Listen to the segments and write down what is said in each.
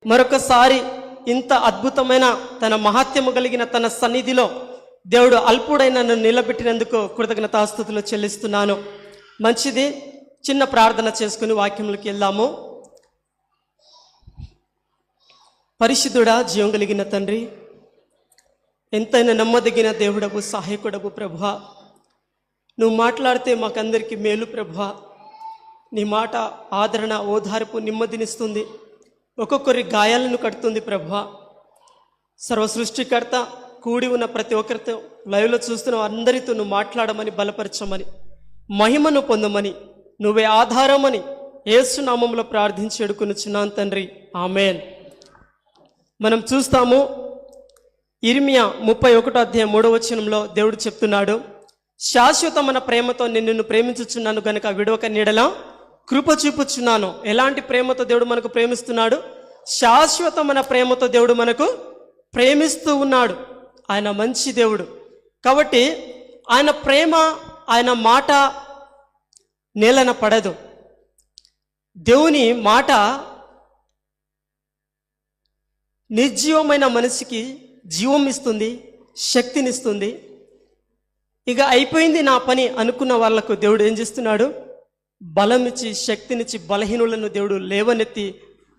మరొకసారి ఇంత అద్భుతమైన తన మహాత్యము కలిగిన తన సన్నిధిలో దేవుడు అల్పుడైన నన్ను నిలబెట్టినందుకు కృతజ్ఞతాస్తుతులు చెల్లిస్తున్నాను. మంచిది, చిన్న ప్రార్థన చేసుకుని వాక్యములకి వెళ్దాము. పరిశుద్ధుడా, జీవం కలిగిన తండ్రి, ఎంతైనా నమ్మదగిన దేవుడవు, సహాయకుడవు ప్రభువా, నువ్వు మాట్లాడితే మాకందరికీ మేలు ప్రభువా. నీ మాట ఆదరణ, ఓదార్పు, నెమ్మదినిస్తుంది, ఒక్కొక్కరి గాయాలను కడుతుంది ప్రభువా. సర్వ సృష్టికర్త, కూడి ఉన్న ప్రతి ఒక్కరితో, లైవ్లో చూస్తున్న అందరితో నువ్వు మాట్లాడమని, బలపరచమని, మహిమను పొందమని, నువ్వే ఆధారమని యేసు నామములో ప్రార్థించి వేడుకొనుచున్నాను తండ్రి, ఆమేన్. మనం చూస్తాము ఇర్మియా 31:3 దేవుడు చెప్తున్నాడు, శాశ్వతమైన ప్రేమతో నిన్ను ప్రేమించుచున్నాను గనుక విడవక నీడలా కృప చూపుచున్నాను. ఎలాంటి ప్రేమతో దేవుడు మనకు ప్రేమిస్తున్నాడు? శాశ్వతమైన ప్రేమతో దేవుడు మనకు ప్రేమిస్తూ ఉన్నాడు. ఆయన మంచి దేవుడు కాబట్టి ఆయన ప్రేమ, ఆయన మాట నేలన పడదు. దేవుని మాట నిర్జీవమైన మనిషికి జీవం ఇస్తుంది, శక్తినిస్తుంది. ఇక అయిపోయింది నా పని అనుకున్న వాళ్లకు దేవుడు ఏం చేస్తున్నాడు? బలం ఇచ్చి, శక్తినిచ్చి, బలహీనులను దేవుడు లేవనెత్తి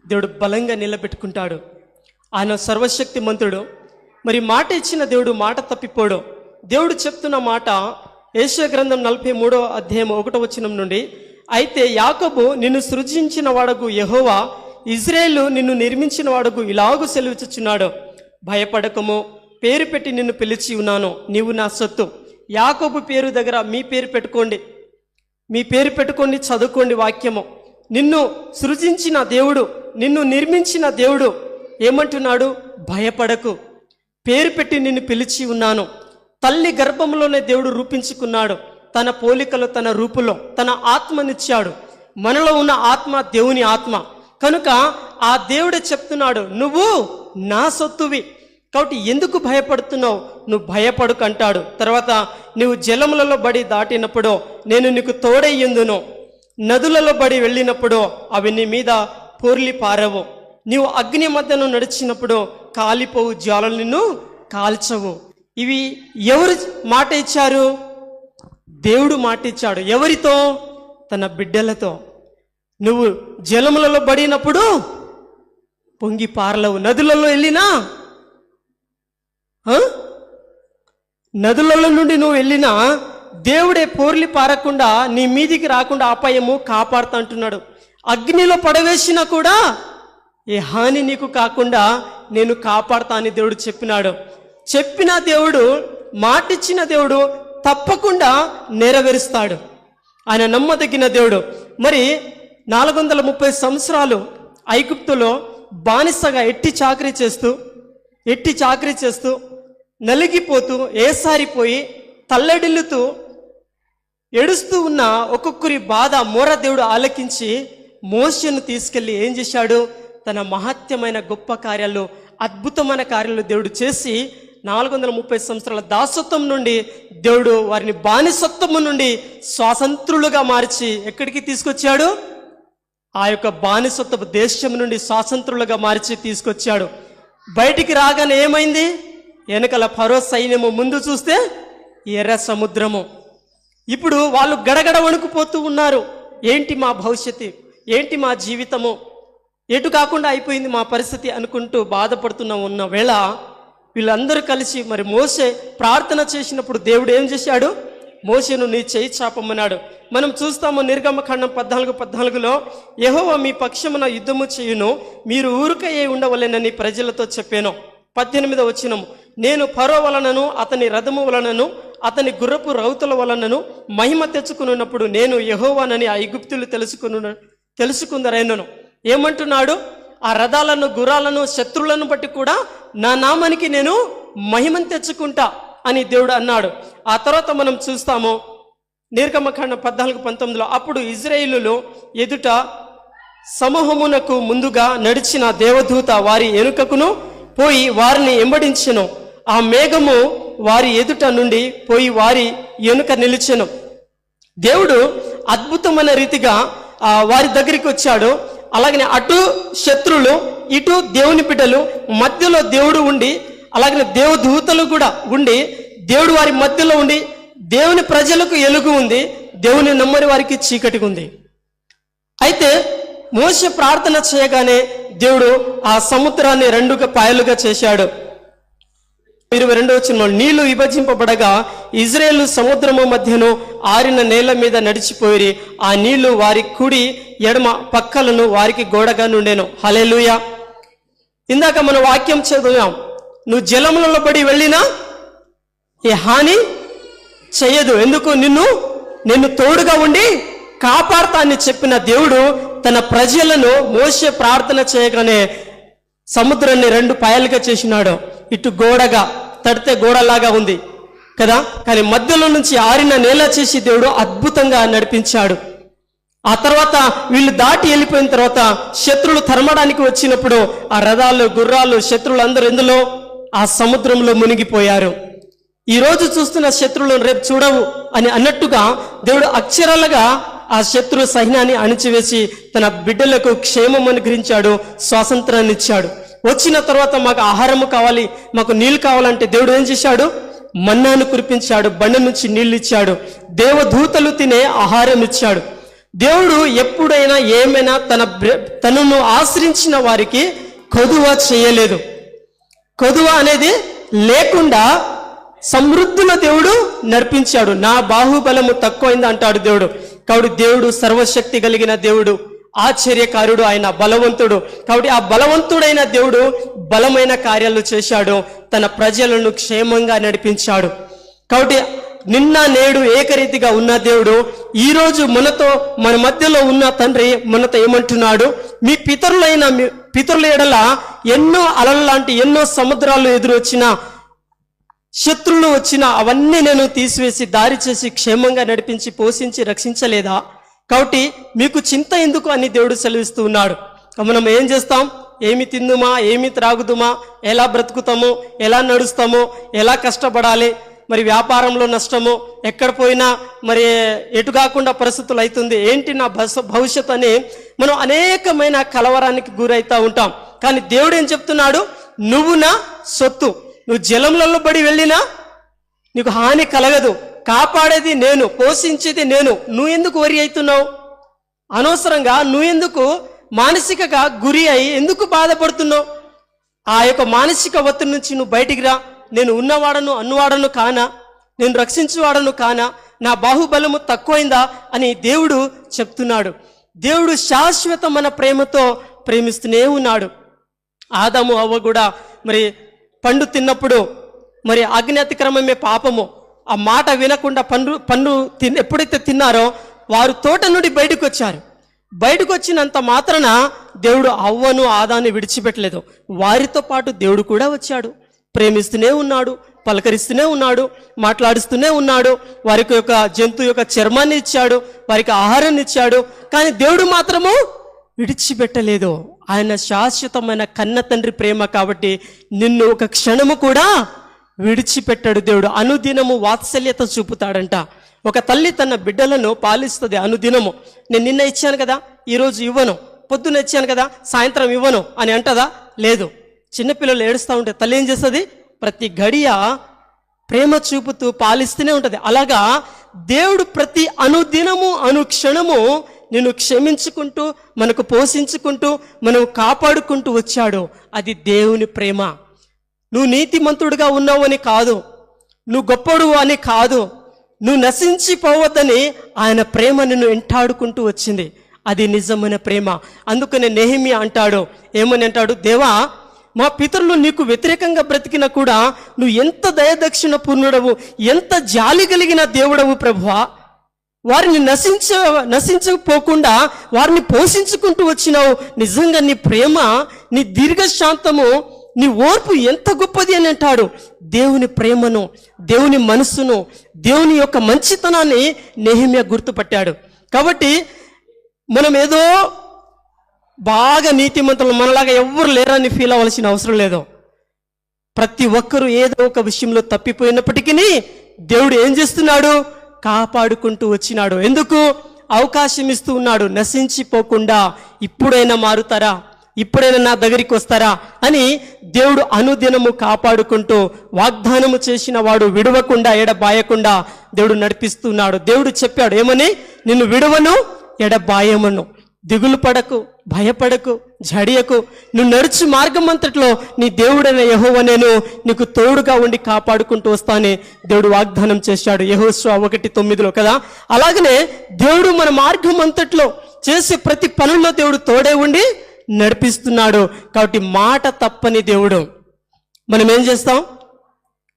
దేవుడు బలంగా నిలబెట్టుకుంటాడు. ఆయన సర్వశక్తిమంతుడు. మరి మాట ఇచ్చిన దేవుడు మాట తప్పిపోడు. దేవుడు చెప్తున్న మాట యెషయా గ్రంథం 43:1 నుండి, అయితే యాకోబు నిన్ను సృజించిన వాడగు యెహోవా, ఇజ్రాయేలు నిన్ను నిర్మించిన వాడగు ఇలాగు సెలవిచ్చుచున్నాడు, భయపడకము, పేరు పెట్టి నిన్ను పిలిచి ఉన్నాను, నీవు నా సొత్తు. యాకోబు పేరు దగ్గర మీ పేరు పెట్టుకోండి, మీ పేరు పెట్టుకోండి, చదువుకోండి వాక్యము. నిన్ను సృజించిన దేవుడు, నిన్ను నిర్మించిన దేవుడు ఏమంటున్నాడు? భయపడకు, పేరు పెట్టి నిన్ను పిలిచి ఉన్నాను. తల్లి గర్భంలోనే దేవుడు రూపించుకున్నాడు, తన పోలికలో, తన రూపులో తన ఆత్మనిచ్చాడు. మనలో ఉన్న ఆత్మ దేవుని ఆత్మ కనుక ఆ దేవుడే చెప్తున్నాడు, నువ్వు నా సొత్తువి, కాబట్టి ఎందుకు భయపడుతున్నావు? నువ్వు భయపడుకు అంటాడు. తర్వాత నువ్వు జలములలో బడి దాటినప్పుడు నేను నీకు తోడయ్యుందును, నదులలో బడి వెళ్ళినప్పుడు అవి నీ మీద పోర్లి పారవు, నీవు అగ్ని మధ్యను నడిచినప్పుడు కాలిపోవు జ్వాలలు నిన్ను కాల్చవు. ఇవి ఎవరు మాట ఇచ్చారు? దేవుడు మాట ఇచ్చాడు. ఎవరితో? తన బిడ్డలతో. నువ్వు జలములలో పడినప్పుడు పొంగి పారలవు, నదులలో వెళ్ళినా, నదులలో నుండి నువ్వు వెళ్ళినా దేవుడే పోర్లి పారకుండా నీ మీదికి రాకుండా అపాయము కాపాడుతా అంటున్నాడు. అగ్నిలో పడవేసినా కూడా ఏ హాని నీకు కాకుండా నేను కాపాడుతా అని దేవుడు చెప్పినాడు. చెప్పిన దేవుడు, మాటిచ్చిన దేవుడు తప్పకుండా నెరవేరుస్తాడు. ఆయన నమ్మదగిన దేవుడు. మరి 430 సంవత్సరాలు ఐగుప్తులో బానిసగా ఎట్టి చాకరీ చేస్తూ నలిగిపోతూ, ఏసారిపోయి, తల్లడిల్లుతూ, ఏడుస్తూ ఉన్న ఒక్కొక్కరి బాధ మోర దేవుడు ఆలకించి మోషేను తీసుకెళ్ళి ఏం చేశాడు? తన మహత్యమైన గొప్ప కార్యాలు, అద్భుతమైన కార్యాలు దేవుడు చేసి 430 సంవత్సరాల దాసత్వం నుండి దేవుడు వారిని బానిసత్వము నుండి స్వాతంత్రులుగా మార్చి ఎక్కడికి తీసుకొచ్చాడు? ఆ యొక్క బానిసత్వ దేశం నుండి స్వాతంత్రులుగా మార్చి తీసుకొచ్చాడు. బయటికి రాగానే ఏమైంది? వెనకల ఫరో సైన్యము, ముందు చూస్తే ఎర్ర సముద్రము. ఇప్పుడు వాళ్ళు గడగడ వణుకుపోతూ ఉన్నారు. ఏంటి మా భవిష్యత్తు, ఏంటి మా జీవితము, ఎటు కాకుండా అయిపోయింది మా పరిస్థితి అనుకుంటూ బాధపడుతున్న ఉన్న వేళ వీళ్ళందరూ కలిసి మరి మోషే ప్రార్థన చేసినప్పుడు దేవుడు ఏం చేశాడు? మోషేను నీ చేయి చాపమన్నాడు. మనం చూస్తాము నిర్గమకాండం 14:14 యెహోవా మీ పక్షమున యుద్ధము చేయును, మీరు ఊరికయే ఉండవలెనని ప్రజలతో చెప్పాను. 18వ వచనం, నేను ఫరో వలనను, అతని రథము వలనను, అతని గుర్రపు రౌతుల వలనను మహిమ తెచ్చుకున్నప్పుడు నేను యెహోవానని ఆ ఐగుప్తులు తెలుసుకుందరైనను. ఏమంటున్నాడు? ఆ రథాలను, గుర్రాలను, శత్రువులను బట్టి కూడా నా నామానికి నేను మహిమను తెచ్చుకుంటా అని దేవుడు అన్నాడు. ఆ తర్వాత మనం చూస్తాము నిర్గమకాండం 14:19 అప్పుడు ఇజ్రాయేలులో ఎదుట సమూహమునకు ముందుగా నడిచిన దేవదూత వారి వెనుకకును పోయి వారిని వెంబడించెను. ఆ మేఘము వారి ఎదుట నుండి పోయి వారి వెనుక నిలిచెను. దేవుడు అద్భుతమైన రీతిగా వారి దగ్గరికి వచ్చాడు. అలాగనే అటు శత్రులు, ఇటు దేవుని బిడ్డలు, మధ్యలో దేవుడు ఉండి, అలాగనే దేవదూతలు కూడా ఉండి, దేవుడు వారి మధ్యలో ఉండి, దేవుని ప్రజలకు ఎలుగు ఉంది, దేవుని నమ్మని వారికి చీకటి ఉంది. అయితే మోషే ప్రార్థన చేయగానే దేవుడు ఆ సముద్రాన్ని 2 పాయలుగా చేశాడు. 22వ వచనంలో, నీళ్లు విభజింపబడగా ఇజ్రాయేలు సముద్రము మధ్యను ఆరిన నేల మీద నడిచిపోయి, ఆ నీళ్లు వారి కుడి ఎడమ పక్కలను వారికి గోడగా నుండెను. హల్లెలూయా. ఇందాక మన వాక్యం చదివాం, నువ్వు జలములలో పడి వెళ్ళినా ఏ హాని చెయ్యదు, ఎందుకు నిన్ను తోడుగా ఉండి కాపాడతా అని చెప్పిన దేవుడు తన ప్రజలను మోషే ప్రార్థన చేయగానే సముద్రాన్ని 2 పాయలుగా చేసినాడు. ఇటు గోడగా, తడితే గోడలాగా ఉంది కదా, కానీ మధ్యలో నుంచి ఆరిన నేల చేసి దేవుడు అద్భుతంగా నడిపించాడు. ఆ తర్వాత వీళ్ళు దాటి వెళ్ళిపోయిన తర్వాత శత్రువులు తరమడానికి వచ్చినప్పుడు ఆ రథాలు, గుర్రాలు, శత్రువులు అందరూ ఎందులో? ఆ సముద్రంలో మునిగిపోయారు. ఈ రోజు చూస్తున్న శత్రువులను రేపు చూడవు అని అన్నట్టుగా దేవుడు అక్షరాలుగా ఆ శత్రు సైన్యాన్ని అణిచివేసి తన బిడ్డలకు క్షేమం అనుగ్రహించాడు, స్వాతంత్రాన్ని ఇచ్చాడు. వచ్చిన తర్వాత మాకు ఆహారము కావాలి, మాకు నీళ్ళు కావాలంటే దేవుడు ఏం చేశాడు? మన్నాను కురిపించాడు, బండ నుంచి నీళ్ళు ఇచ్చాడు, దేవదూతలు తినే ఆహారం ఇచ్చాడు. దేవుడు ఎప్పుడైనా ఏమైనా తనను ఆశ్రయించిన వారికి కొదువ చేయలేదు. కొదువ అనేది లేకుండా సమృద్ధిలో దేవుడు నడిపించాడు. నా బాహుబలము తక్కువైంది అంటాడు దేవుడు. కాబట్టి దేవుడు సర్వశక్తి కలిగిన దేవుడు, ఆశ్చర్యకారుడు, ఆయన బలవంతుడు. కాబట్టి ఆ బలవంతుడైన దేవుడు బలమైన కార్యాలు చేశాడు, తన ప్రజలను క్షేమంగా నడిపించాడు. కాబట్టి నిన్న నేడు ఏకరీతిగా ఉన్న దేవుడు ఈరోజు మన మధ్యలో ఉన్న తండ్రి మనతో ఏమంటున్నాడు? మీ పితరుల ఎడల ఎన్నో అలల లాంటి ఎన్నో సముద్రాలు ఎదురొచ్చినా, శత్రువులు వచ్చినా అవన్నీ నేను తీసివేసి దారి చేసి క్షేమంగా నడిపించి పోషించి రక్షించలేదా? కాబట్టి మీకు చింత ఎందుకు అని దేవుడు సెలవిస్తూ ఉన్నాడు. మనం ఏం చేస్తాం? ఏమి తిందుమా, ఏమి త్రాగుదుమా, ఎలా బ్రతుకుతాము, ఎలా నడుస్తాము, ఎలా కష్టపడాలి, మరి వ్యాపారంలో నష్టము, ఎక్కడ పోయినా మరి ఎటు కాకుండా పరిస్థితులు అవుతుంది, ఏంటి నా భవిష్యత్తు అని మనం అనేకమైన కలవరానికి గురైతా ఉంటాం. కానీ దేవుడు ఏం చెప్తున్నాడు? నువ్వు నా సొత్తు, నువ్వు జలములలో పడి వెళ్ళినా నీకు హాని కలగదు, కాపాడేది నేను, పోషించేది నేను. నువ్వెందుకు వరి అవుతున్నావు? అనవసరంగా నువ్వెందుకు మానసికగా గురి అయి ఎందుకు బాధపడుతున్నావు? ఆ యొక్క మానసిక ఒత్తిడి నుంచి నువ్వు బయటికి రా. నేను ఉన్నవాడను, అన్నవాడను కానా, నేను రక్షించేవాడను కానా, నా బాహుబలము తక్కువైందా అని దేవుడు చెప్తున్నాడు. దేవుడు శాశ్వతమైన ప్రేమతో ప్రేమిస్తూనే ఉన్నాడు. ఆదాము అవ్వ కూడా మరి పండు తిన్నప్పుడు మరి అగ్ని అతిక్రమమే పాపము, ఆ మాట వినకుండా పండు ఎప్పుడైతే తిన్నారో వారు తోట నుండి బయటకు వచ్చారు. బయటకు వచ్చినంత మాత్రాన దేవుడు అవ్వను ఆదాన్ని విడిచిపెట్టలేదు, వారితో పాటు దేవుడు కూడా వచ్చాడు. ప్రేమిస్తూనే ఉన్నాడు, పలకరిస్తూనే ఉన్నాడు, మాట్లాడుస్తూనే ఉన్నాడు. వారికి యొక్క జంతువు యొక్క చర్మాన్ని ఇచ్చాడు, వారికి ఆహారాన్ని ఇచ్చాడు. కానీ దేవుడు మాత్రము విడిచిపెట్టలేదు. ఆయన శాశ్వతమైన కన్న తండ్రి ప్రేమ కాబట్టి నిన్ను ఒక క్షణము కూడా విడిచిపెట్టాడు. దేవుడు అనుదినము వాత్సల్యత చూపుతాడంట. ఒక తల్లి తన బిడ్డలను పాలిస్తుంది అనుదినము. నేను నిన్న ఇచ్చాను కదా, ఈరోజు ఇవ్వను, పొద్దున్న ఇచ్చాను కదా, సాయంత్రం ఇవ్వను అని అంటదా? లేదు. చిన్నపిల్లలు ఏడుస్తూ ఉంటే తల్లి ఏం చేస్తుంది? ప్రతి గడియ ప్రేమ చూపుతూ పాలిస్తూనే ఉంటుంది. అలాగా దేవుడు ప్రతి అనుదినము అనుక్షణము నిన్ను క్షమించుకుంటూ, మనకు పోషించుకుంటూ, మనం కాపాడుకుంటూ వచ్చాడు. అది దేవుని ప్రేమ. నువ్వు నీతిమంతుడుగా ఉన్నావు అని కాదు, నువ్వు గొప్పడు అని కాదు, నువ్వు నశించిపోవద్దని ఆయన ప్రేమ నిన్ను వెంటాడుకుంటూ వచ్చింది. అది నిజమైన ప్రేమ. అందుకనే నెహెమ్యా అంటాడు, ఏమని అంటాడు? దేవా, మా పితరులు నీకు వ్యతిరేకంగా బ్రతికినా కూడా నువ్వు ఎంత దయదక్షిణ పూర్ణుడవు, ఎంత జాలి కలిగిన దేవుడవు ప్రభువా. వారిని నశించకపోకుండా వారిని పోషించుకుంటూ వచ్చినావు. నిజంగా నీ ప్రేమ, నీ దీర్ఘశాంతము, నీ ఓర్పు ఎంత గొప్పది అని అంటాడు. దేవుని ప్రేమను, దేవుని మనస్సును, దేవుని యొక్క మంచితనాన్ని నెహెమ్యా గుర్తుపట్టాడు. కాబట్టి మనం ఏదో బాగా నీతిమంతులు మనలాగా ఎవ్వరు లేరని ఫీల్ అవ్వాల్సిన అవసరం లేదు. ప్రతి ఒక్కరూ ఏదో ఒక విషయంలో తప్పిపోయినప్పటికీ దేవుడు ఏం చేస్తున్నాడు? కాపాడుకుంటూ వచ్చినాడు. ఎందుకు? అవకాశం ఇస్తూ ఉన్నాడు, నశించిపోకుండా ఇప్పుడైనా మారుతారా, ఇప్పుడైనా నా దగ్గరికి వస్తారా అని దేవుడు అనుదినము కాపాడుకుంటూ వాగ్దానము చేసిన వాడు విడవకుండా ఎడబాయకుండా దేవుడు నడిపిస్తున్నాడు. దేవుడు చెప్పాడు ఏమని, నిన్ను విడవను ఎడబాయమను, దిగులు పడకు, భయపడకు, జడియకు, నువ్వు నడుచు మార్గం అంతట్లో నీ దేవుడైన యెహోవా నేను నీకు తోడుగా ఉండి కాపాడుకుంటూ వస్తానని దేవుడు వాగ్దానం చేశాడు యెహోషువ 1:9 కదా. అలాగనే దేవుడు మన మార్గం అంతట్లో చేసే ప్రతి పనుల్లో దేవుడు తోడే ఉండి నడిపిస్తున్నాడు. కాబట్టి మాట తప్పని దేవుడు. మనం ఏం చేస్తాం,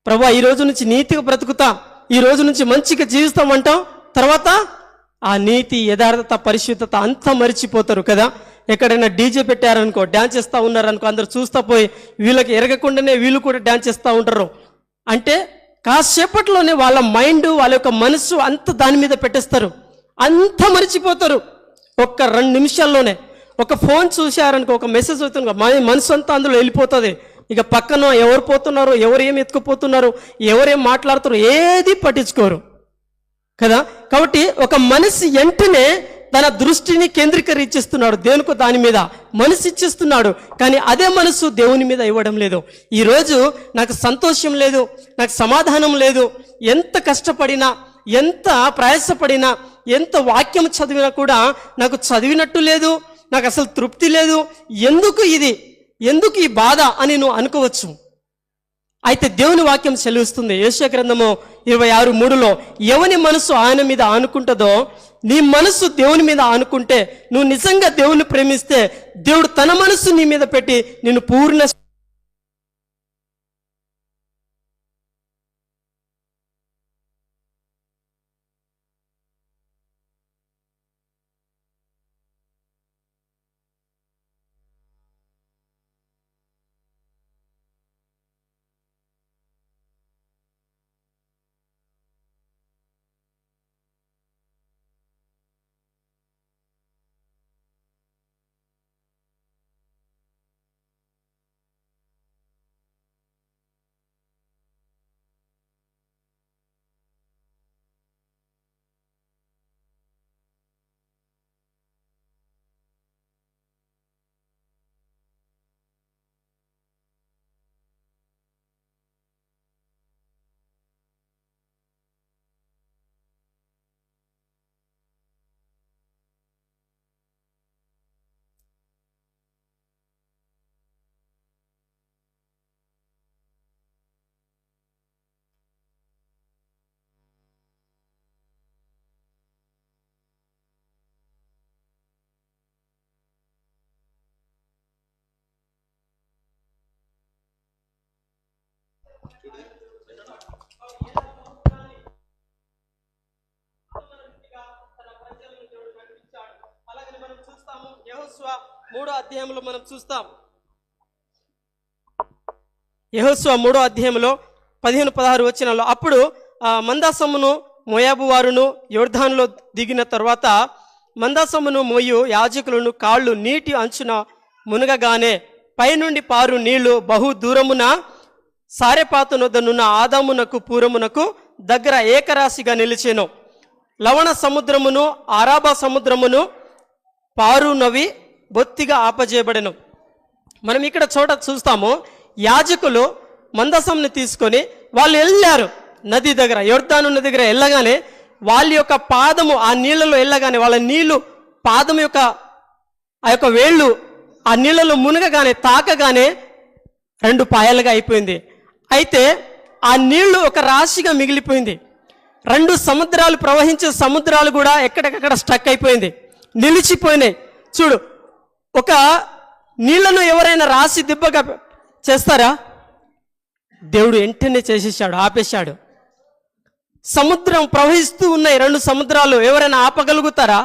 ప్రభువా ఈ రోజు నుంచి నీతిగా బ్రతుకుతా, ఈ రోజు నుంచి మంచిగా జీవిస్తామంటాం, తర్వాత ఆ నీతి, యథార్థత, పరిశుద్ధత అంతా మరిచిపోతారు కదా. ఎక్కడైనా డీజే పెట్టారనుకో, డ్యాన్స్ చేస్తూ ఉన్నారనుకో, అందరు చూస్తూ పోయి వీళ్ళకి ఎరగకుండానే వీళ్ళు కూడా డ్యాన్స్ చేస్తూ ఉంటారు. అంటే కాసేపట్లోనే వాళ్ళ మైండ్, వాళ్ళ యొక్క మనసు అంత దాని మీద పెట్టేస్తారు, అంత మరిచిపోతారు. ఒక్క 2 నిమిషాల్లోనే ఒక ఫోన్ చూశారనుకో, ఒక మెసేజ్ అవుతుంది, మనసు అంతా అందులో వెళ్ళిపోతుంది. ఇక పక్కన ఎవరు పోతున్నారు, ఎవరు ఏం ఎత్తుకుపోతున్నారు, ఎవరేం మాట్లాడుతారు, ఏది పట్టించుకోరు కదా. కాబట్టి ఒక మనిషి వెంటనే తన దృష్టిని కేంద్రీకరించేస్తున్నాడు, దేనికో దాని మీద మనసు ఇచ్చేస్తున్నాడు. కానీ అదే మనసు దేవుని మీద ఇవ్వడం లేదు. ఈరోజు నాకు సంతోషం లేదు, నాకు సమాధానం లేదు, ఎంత కష్టపడినా, ఎంత ప్రయాసపడినా, ఎంత వాక్యం చదివినా కూడా నాకు చదివినట్టు లేదు, నాకు అసలు తృప్తి లేదు, ఎందుకు ఇది, ఎందుకు ఈ బాధ అని నువ్వు అనుకోవచ్చు. అయితే దేవుని వాక్యం సెలవిస్తుంది యెషయా గ్రంథము 26:3లో, ఎవని మనసు ఆయన మీద ఆనుకుంటుందో, నీ మనసు దేవుని మీద ఆనుకుంటే, నువ్వు నిజంగా దేవుని ప్రేమిస్తే, దేవుడు తన మనసు నీ మీద పెట్టి నిన్ను పూర్ణ యెహోషువ 3:0 మనం చూస్తాం. యెహోషువ 3:0 15-16 వచనాల్లో, అప్పుడు మందాసమును మోయాబు వారును యొర్దానులో దిగిన తర్వాత మందాసమును మోయు యాజకులను కాళ్ళు నీటి అంచున మునగగానే పైనుండి పారు నీళ్లు బహు దూరమున సారెపాతునొద్దనున్న ఆదామునకు పూరమునకు దగ్గర ఏకరాశిగా నిలిచెను. లవణ సముద్రమును ఆరాబా సముద్రమును పారునవి బొత్తిగా ఆపజేయబడెను. మనం ఇక్కడ చూస్తాము, యాజకులు మందసంని తీసుకొని వాళ్ళు వెళ్ళారు నది దగ్గర, యొర్దాను నది దగ్గర వెళ్ళగానే వాళ్ళ యొక్క పాదము ఆ నీళ్ళలో వెళ్ళగానే వాళ్ళ నీళ్లు పాదం యొక్క ఆ యొక్క వేళ్ళు ఆ నీళ్ళలో మునగగానే తాకగానే 2 పాయలుగా అయిపోయింది. అయితే ఆ నీళ్లు ఒక రాశిగా మిగిలిపోయింది. 2 సముద్రాలు ప్రవహించే సముద్రాలు కూడా ఎక్కడికక్కడ స్టక్ అయిపోయింది, నిలిచిపోయినాయి. చూడు, ఒక నీళ్లను ఎవరైనా రాసి దిబ్బగా చేస్తారా? దేవుడు వెంటనే చేసేసాడు, ఆపేశాడు. సముద్రం ప్రవహిస్తూ ఉన్నాయి, 2 సముద్రాలు, ఎవరైనా ఆపగలుగుతారా?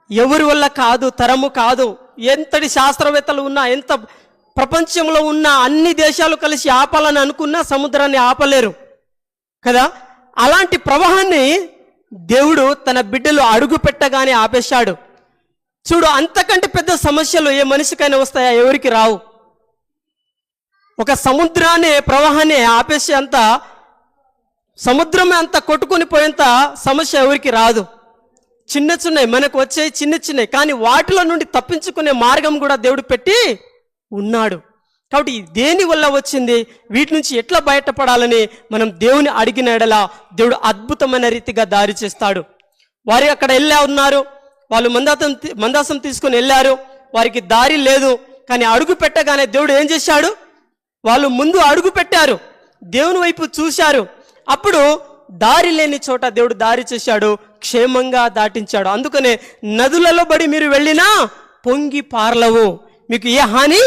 ఎవరి వల్ల కాదు, తరము కాదు. ఎంతటి శాస్త్రవేత్తలు ఉన్నా, ఎంత ప్రపంచంలో ఉన్న అన్ని దేశాలు కలిసి ఆపాలని అనుకున్నా సముద్రాన్ని ఆపలేరు కదా. అలాంటి ప్రవాహాన్ని దేవుడు తన బిడ్డలు అడుగు పెట్టగానే ఆపేశాడు. చూడు, అంతకంటే పెద్ద సమస్యలు ఏ మనిషికైనా వస్తాయా? ఎవరికి రావు. ఒక సముద్రాన్ని ప్రవాహాన్ని ఆపేసే అంత, సముద్రమే అంత కొట్టుకొని పోయేంత సమస్య ఎవరికి రాదు. చిన్న చిన్నవి మనకు వచ్చాయి, చిన్న చిన్నవి, కానీ వాటిలో నుండి తప్పించుకునే మార్గం కూడా దేవుడు పెట్టి ఉన్నాడు. కాబట్టి దేని వల్ల వచ్చింది, వీటి నుంచి ఎట్లా బయటపడాలని మనం దేవుని అడిగిన ఎడల దేవుడు అద్భుతమైన రీతిగా దారి చేస్తాడు. వారు అక్కడ వెళ్ళా ఉన్నారు, వాళ్ళు మందాసం తీసుకొని వెళ్ళారు, వారికి దారి లేదు. కానీ అడుగు పెట్టగానే దేవుడు ఏం చేశాడు, వాళ్ళు ముందు అడుగు పెట్టారు, దేవుని వైపు చూశారు. అప్పుడు దారి లేని చోట దేవుడు దారి చేశాడు, క్షేమంగా దాటించాడు. అందుకనే నదులలో బడి మీరు వెళ్ళినా పొంగి పారలవు, మీకు ఏ హాని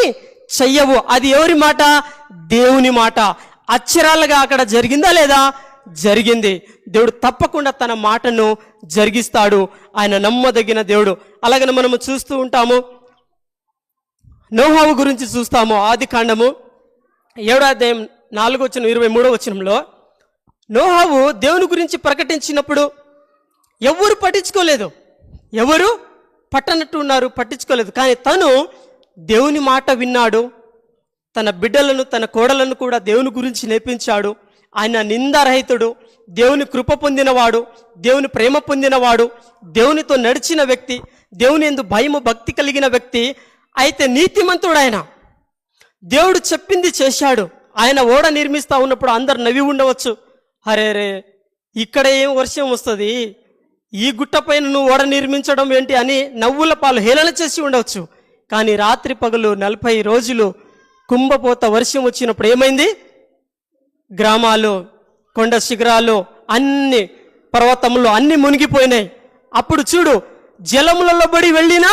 చెయ్యవు. అది ఎవరి మాట, దేవుని మాట. అక్షరాలుగా అక్కడ జరిగిందా లేదా, జరిగింది. దేవుడు తప్పకుండా తన మాటను జరిగిస్తాడు. ఆయన నమ్మదగిన దేవుడు. అలాగనే మనము చూస్తూ ఉంటాము, నోహావు గురించి చూస్తాము. ఆదికాండము 7వ అధ్యాయం 4-23 నోహావు దేవుని గురించి ప్రకటించినప్పుడు ఎవరు పట్టించుకోలేదు, ఎవరు పట్టనట్టు ఉన్నారు, పట్టించుకోలేదు. కానీ తను దేవుని మాట విన్నాడు, తన బిడ్డలను తన కోడలను కూడా దేవుని గురించి నేర్పించాడు. ఆయన నిందారహితుడు, దేవుని కృప పొందినవాడు, దేవుని ప్రేమ పొందినవాడు, దేవునితో నడిచిన వ్యక్తి, దేవుని యందు భయము భక్తి కలిగిన వ్యక్తి. అయితే నీతిమంతుడు ఆయన, దేవుడు చెప్పింది చేశాడు. ఆయన ఓడ నిర్మిస్తా ఉన్నప్పుడు అందరు నవ్వి ఉండవచ్చు, అరే రే ఇక్కడ ఏం వర్షం వస్తుంది, ఈ గుట్ట పైన నువ్వు ఓడ నిర్మించడం ఏంటి అని నవ్వుల పాలు హేళన చేసి ఉండవచ్చు. కానీ రాత్రి పగలు 40 రోజులు కుంభపోత వర్షం వచ్చినప్పుడు ఏమైంది, గ్రామాలు, కొండ శిఖరాలు, అన్ని పర్వతములు అన్ని మునిగిపోయినాయి. అప్పుడు చూడు, జలములలో బడి వెళ్ళినా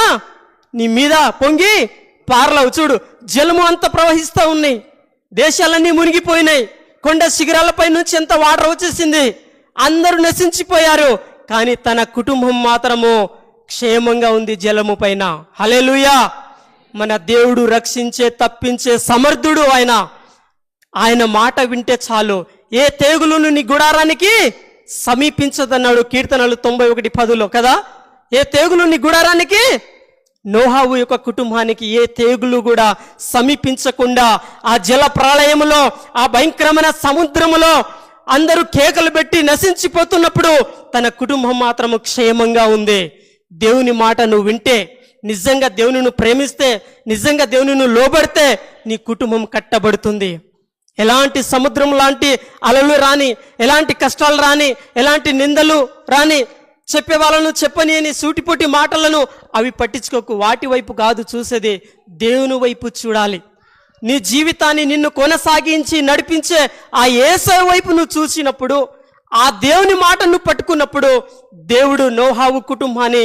నీ మీద పొంగి పారలవు. చూడు, జలము అంతా ప్రవహిస్తూ ఉన్నాయి, దేశాలన్నీ మునిగిపోయినాయి, కొండ శిఖరాలపై నుంచి ఎంత వాటర్ వచ్చేసింది, అందరూ నశించిపోయారు. కానీ తన కుటుంబం మాత్రము క్షేమంగా ఉంది జలము పైన. హల్లెలూయా. మన దేవుడు రక్షించే తప్పించే సమర్థుడు ఆయన. ఆయన మాట వింటే చాలు, ఏ తెగులును నీ గుడారానికి సమీపించదన్నాడు కీర్తనలు 91:10 కదా. ఏ తెగులు నీ గుడారానికి, నోహావు యొక్క కుటుంబానికి ఏ తెగులు కూడా సమీపించకుండా ఆ జల ప్రళయములో, ఆ భయంకరమైన సముద్రములో అందరూ కేకలు పెట్టి నశించిపోతున్నప్పుడు తన కుటుంబం మాత్రము క్షేమంగా ఉంది. దేవుని మాట నువ్వు వింటే, నిజంగా దేవుని నువ్వు ప్రేమిస్తే, నిజంగా దేవుని నువ్వు లోబడితే నీ కుటుంబం కట్టబడుతుంది. ఎలాంటి సముద్రం లాంటి అలలు రాని, ఎలాంటి కష్టాలు రాని, ఎలాంటి నిందలు రాని, చెప్పే వాళ్ళను చెప్పని అని సూటిపోటి మాటలను అవి పట్టించుకోకు. వాటి వైపు కాదు చూసేది, దేవుని వైపు చూడాలి. నీ జీవితాన్ని నిన్ను కొనసాగించి నడిపించే ఆ యేసయ్య వైపు నువ్వు చూసినప్పుడు, ఆ దేవుని మాట నువ్వు పట్టుకున్నప్పుడు, దేవుడు నోహావు కుటుంబాన్ని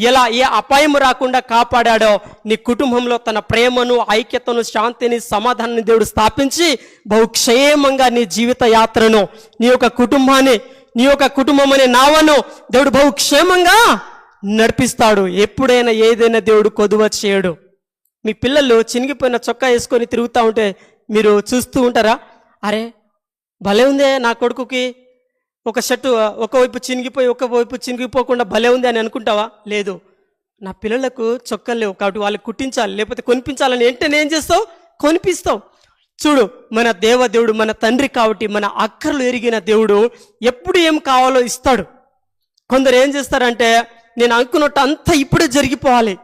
ఎలా ఏ అపాయం రాకుండా కాపాడాడో, నీ కుటుంబంలో తన ప్రేమను, ఐక్యతను, శాంతిని, సమాధానాన్ని దేవుడు స్థాపించి బహుక్షేమంగా నీ జీవిత యాత్రను, నీ యొక్క కుటుంబాన్ని, నీ యొక్క కుటుంబం అనే నావను దేవుడు బహుక్షేమంగా నడిపిస్తాడు. ఎప్పుడైనా ఏదైనా దేవుడు కొదువ చేయడు. మీ పిల్లలు చినిగిపోయిన చొక్కా వేసుకొని తిరుగుతూ ఉంటే మీరు చూస్తూ ఉంటారా, అరే భలే ఉందే నా కొడుకుకి ఒక షర్టు ఒకవైపు చినిగిపోయి ఒకవైపు చినిగిపోకుండా భలే ఉంది అని అనుకుంటావా? లేదు. నా పిల్లలకు చొక్కలు లేవు కాబట్టి వాళ్ళకి కుట్టించాలి, లేకపోతే కొనిపించాలని వెంటనే ఏం చేస్తావు, కొనిపిస్తావు. చూడు, మన దేవుడు మన తండ్రి కాబట్టి మన అక్కర్లు ఎరిగిన దేవుడు ఎప్పుడు ఏం కావాలో ఇస్తాడు. కొందరు ఏం చేస్తారంటే, నేను అనుకున్నట్టు అంతా ఇప్పుడే జరిగిపోవాలి,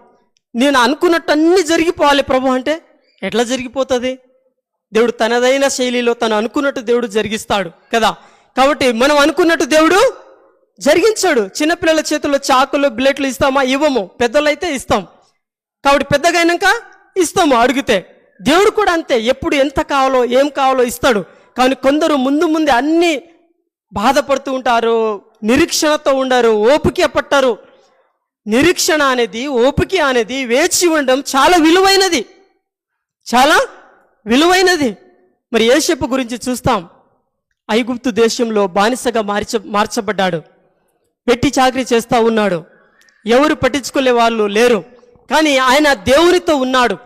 నేను అనుకున్నట్టు అన్నీ జరిగిపోవాలి ప్రభు అంటే ఎట్లా జరిగిపోతుంది? దేవుడు తనదైన శైలిలో తను అనుకున్నట్టు దేవుడు జరిగిస్తాడు కదా. కాబట్టి మనం అనుకున్నట్టు దేవుడు జరిగించాడు. చిన్నపిల్లల చేతుల్లో చాకులు బ్లేట్లు ఇస్తామా? ఇవ్వము. పెద్దలైతే ఇస్తాం. కాబట్టి పెద్దగా అయినాక ఇస్తాము అడిగితే. దేవుడు కూడా అంతే, ఎప్పుడు ఎంత కావాలో ఏం కావాలో ఇస్తాడు. కానీ కొందరు ముందే అన్నీ బాధపడుతూ ఉంటారు, నిరీక్షణతో ఉండరు, ఓపిక పట్టారు. నిరీక్షణ అనేది, ఓపిక అనేది, వేచి ఉండడం చాలా విలువైనది, చాలా విలువైనది. మరి యోసేపు గురించి చూస్తాం. ఐగుప్తు దేశంలో బానిసగా మార్చబడ్డాడు, వెట్టి చాకరీ చేస్తూ ఉన్నాడు, ఎవరు పట్టించుకునే వాళ్ళు లేరు. కానీ ఆయన దేవునితో ఉన్నాడు,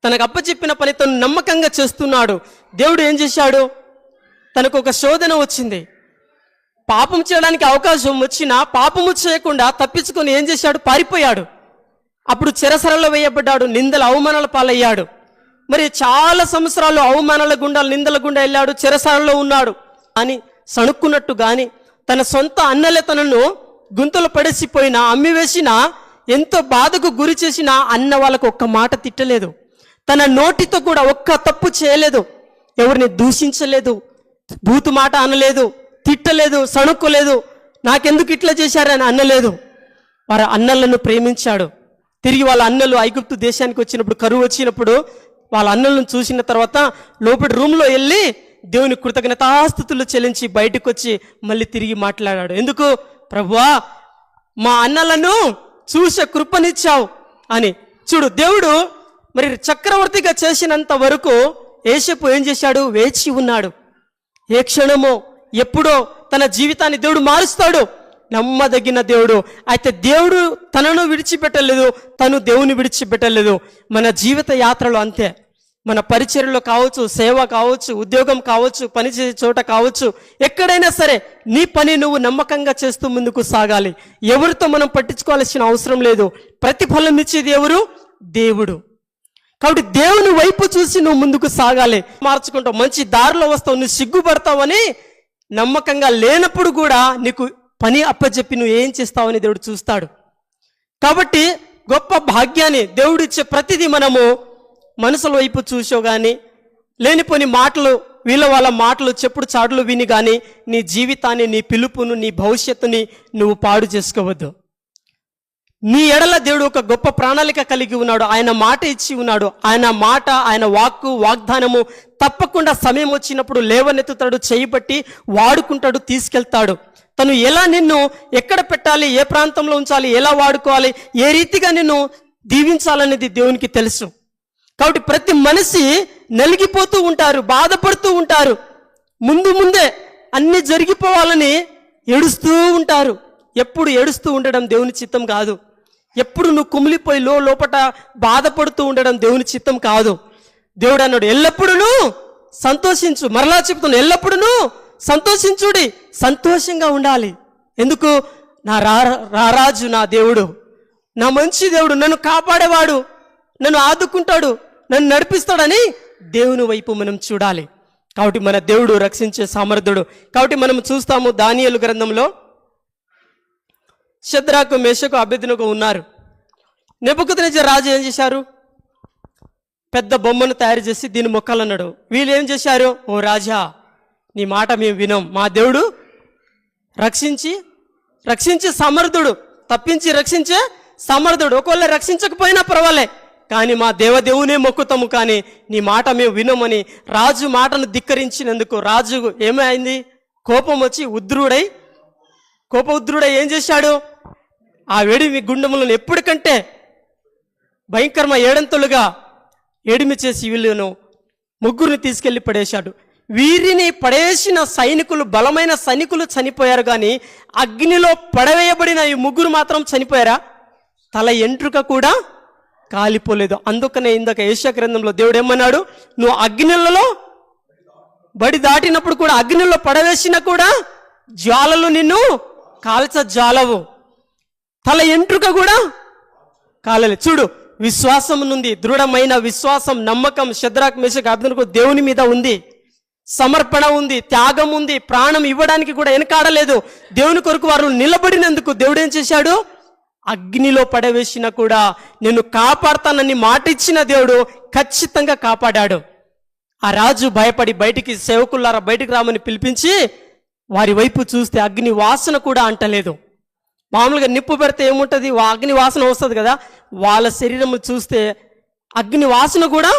తనకు అప్పచెప్పిన పని తను నమ్మకంగా చేస్తున్నాడు. దేవుడు ఏం చేశాడు, తనకు ఒక శోధన వచ్చింది, పాపం చేయడానికి అవకాశం వచ్చినా పాపము చేయకుండా తప్పించుకొని ఏం చేశాడు, పారిపోయాడు. అప్పుడు చెరసరలో వేయబడ్డాడు, నిందల అవమానాల పాలయ్యాడు. మరి చాలా సంవత్సరాలు అవమానాల గుండా, నిందల గుండా వెళ్ళాడు, చెరసరలో ఉన్నాడు. అని సణుక్కున్నట్టు కానీ తన సొంత అన్నలే తనను గుంతలు పడేసిపోయినా, అమ్మివేసినా, ఎంతో బాధకు గురి చేసినా అన్న వాళ్ళకు ఒక్క మాట తిట్టలేదు. తన నోటితో కూడా ఒక్క తప్పు చేయలేదు. ఎవరిని దూషించలేదు, బూతు మాట అనలేదు, తిట్టలేదు, సణుక్కోలేదు, నాకెందుకు ఇట్లా చేశారని అనలేదు. వారి అన్నలను ప్రేమించాడు. తిరిగి వాళ్ళ అన్నలు ఐగుప్తు దేశానికి వచ్చినప్పుడు, కరువు వచ్చినప్పుడు వాళ్ళ అన్నలను చూసిన తర్వాత లోపలి రూమ్లో వెళ్ళి దేవుని కృతజ్ఞతాస్తుతులు చెల్లించి బయటకు వచ్చి మళ్ళీ తిరిగి మాట్లాడాడు. ఎందుకు? ప్రభువా, మా అన్నలను చూసే కృపనిచ్చావు అని. చూడు, దేవుడు మరి చక్రవర్తిగా చేసినంత వరకు యోసేపు ఏం చేశాడు? వేచి ఉన్నాడు. ఏ క్షణమో ఎప్పుడో తన జీవితాన్ని దేవుడు మారుస్తాడు. నమ్మదగిన దేవుడు. అయితే దేవుడు తనను విడిచిపెట్టలేదు, తను దేవుని విడిచిపెట్టలేదు. మన జీవిత యాత్రలో అంతే. మన పరిచర్యలో కావచ్చు, సేవ కావచ్చు, ఉద్యోగం కావచ్చు, పనిచేసే చోట కావచ్చు, ఎక్కడైనా సరే నీ పని నువ్వు నమ్మకంగా చేస్తూ ముందుకు సాగాలి. ఎవరితో మనం పట్టించుకోవాల్సిన అవసరం లేదు. ప్రతిఫలం ఇచ్చేది ఎవరు? దేవుడు. కాబట్టి దేవుని వైపు చూసి నువ్వు ముందుకు సాగాలి. మార్చుకుంటావు, మంచి దారిలో వస్తావు, నువ్వు సిగ్గుపడతావని నమ్మకంగా లేనప్పుడు కూడా నీకు పని అప్పచెప్పి నువ్వు ఏం చేస్తావని దేవుడు చూస్తాడు. కాబట్టి గొప్ప భాగ్యాన్ని దేవుడు ఇచ్చే ప్రతిదీ మనము మనసుల వైపు చూసో కానీ, లేనిపోని మాటలు, వాళ్ళ మాటలు, చెప్పుడు చాటులు విని కానీ నీ జీవితాన్ని, నీ పిలుపును, నీ భవిష్యత్తుని నువ్వు పాడు చేసుకోవద్దు. నీ ఎడల దేవుడు ఒక గొప్ప ప్రణాళిక కలిగి ఉన్నాడు. ఆయన మాట ఇచ్చి ఉన్నాడు. ఆయన మాట, ఆయన వాక్కు, వాగ్దానము తప్పకుండా సమయం వచ్చినప్పుడు లేవనెత్తుతాడు, చేయబట్టి వాడుకుంటాడు, తీసుకెళ్తాడు. తను ఎలా నిన్ను ఎక్కడ పెట్టాలి, ఏ ప్రాంతంలో ఉంచాలి, ఎలా వాడుకోవాలి, ఏ రీతిగా నిన్ను దీవించాలనేది దేవునికి తెలుసు. కాబట్టి ప్రతి మనిషి నలిగిపోతూ ఉంటారు, బాధపడుతూ ఉంటారు, ముందే అన్ని జరిగిపోవాలని ఏడుస్తూ ఉంటారు. ఎప్పుడు ఏడుస్తూ ఉండడం దేవుని చిత్తం కాదు. ఎప్పుడు నువ్వు కుమిలిపోయి లోపట బాధపడుతూ ఉండడం దేవుని చిత్తం కాదు. దేవుడు అన్నాడు, ఎల్లప్పుడూ సంతోషించు. మరలా చెప్తున్నాను, ఎల్లప్పుడూ సంతోషించుడి, సంతోషంగా ఉండాలి. ఎందుకు? నా రారాజు, నా దేవుడు, నా మంచి దేవుడు, నన్ను కాపాడేవాడు, నన్ను ఆదుకుంటాడు, నన్ను నడిపిస్తాడని దేవుని వైపు మనం చూడాలి. కాబట్టి మన దేవుడు రక్షించే సమర్థుడు. కాబట్టి మనం చూస్తాము దానియేలు గ్రంథంలో షద్రకు, మేషకు, అబేద్నెగో ఉన్నారు. నెబుకద్నెజర్ రాజు ఏం చేశారు? పెద్ద బొమ్మను తయారు చేసి దీన్ని మొక్కాలన్నాడు. వీళ్ళు ఏం చేశారు? ఓ రాజా, నీ మాట మేము వినం. మా దేవుడు రక్షించే సమర్థుడు, తప్పించి రక్షించే సమర్థుడు. ఒకవేళ రక్షించకపోయినా పర్వాలే, కానీ మా దేవదేవునే మొక్కుతాము, కానీ నీ మాట మేము వినమని రాజు మాటను ధిక్కరించినందుకు రాజు ఏమైంది? కోపం వచ్చి ఉద్రుడై ఏం చేశాడు? ఆ వేడిమి గుండములను ఎప్పటికంటే భయంకరమైన ఏడంతలుగా ఏడిమి చేసి వీళ్ళను ముగ్గురిని తీసుకెళ్లి పడేశాడు. వీరిని పడేసిన సైనికులు, బలమైన సైనికులు చనిపోయారు, కానీ అగ్నిలో పడవేయబడిన ఈ ముగ్గురు మాత్రం చనిపోయారా? తల ఎంట్రుక కూడా కాలిపోలేదు. అందుకనే ఇందాక యెషయా గ్రంథంలో దేవుడు ఏమన్నాడు? నువ్వు అగ్నిలలో బడి దాటినప్పుడు కూడా, అగ్నిలో పడవేసినా కూడా జ్వాలలు నిన్ను కాల్చజాలవు, తల ఎంట్రుక కూడా కాలలేదు. చూడు, విశ్వాసం నుండి, దృఢమైన విశ్వాసం, నమ్మకం షద్రకు, మేషకు, అబేద్నెగో దేవుని మీద ఉంది. సమర్పణ ఉంది, త్యాగం ఉంది, ప్రాణం ఇవ్వడానికి కూడా వెనకాడలేదు. దేవుని కొరకు వారు నిలబడినందుకు దేవుడు ఏం చేశాడు? అగ్నిలో పడవేసినా కూడా నేను కాపాడతానని మాట ఇచ్చిన దేవుడు ఖచ్చితంగా కాపాడాడు. ఆ రాజు భయపడి బయటికి, సేవకులారా బయటికి రామని పిలిపించి వారి వైపు చూస్తే అగ్ని వాసన కూడా అంటలేదు. మామూలుగా నిప్పు పెడితే ఏముంటుంది? అగ్ని వాసన వస్తుంది కదా. వాళ్ళ శరీరం చూస్తే అగ్ని వాసన కూడా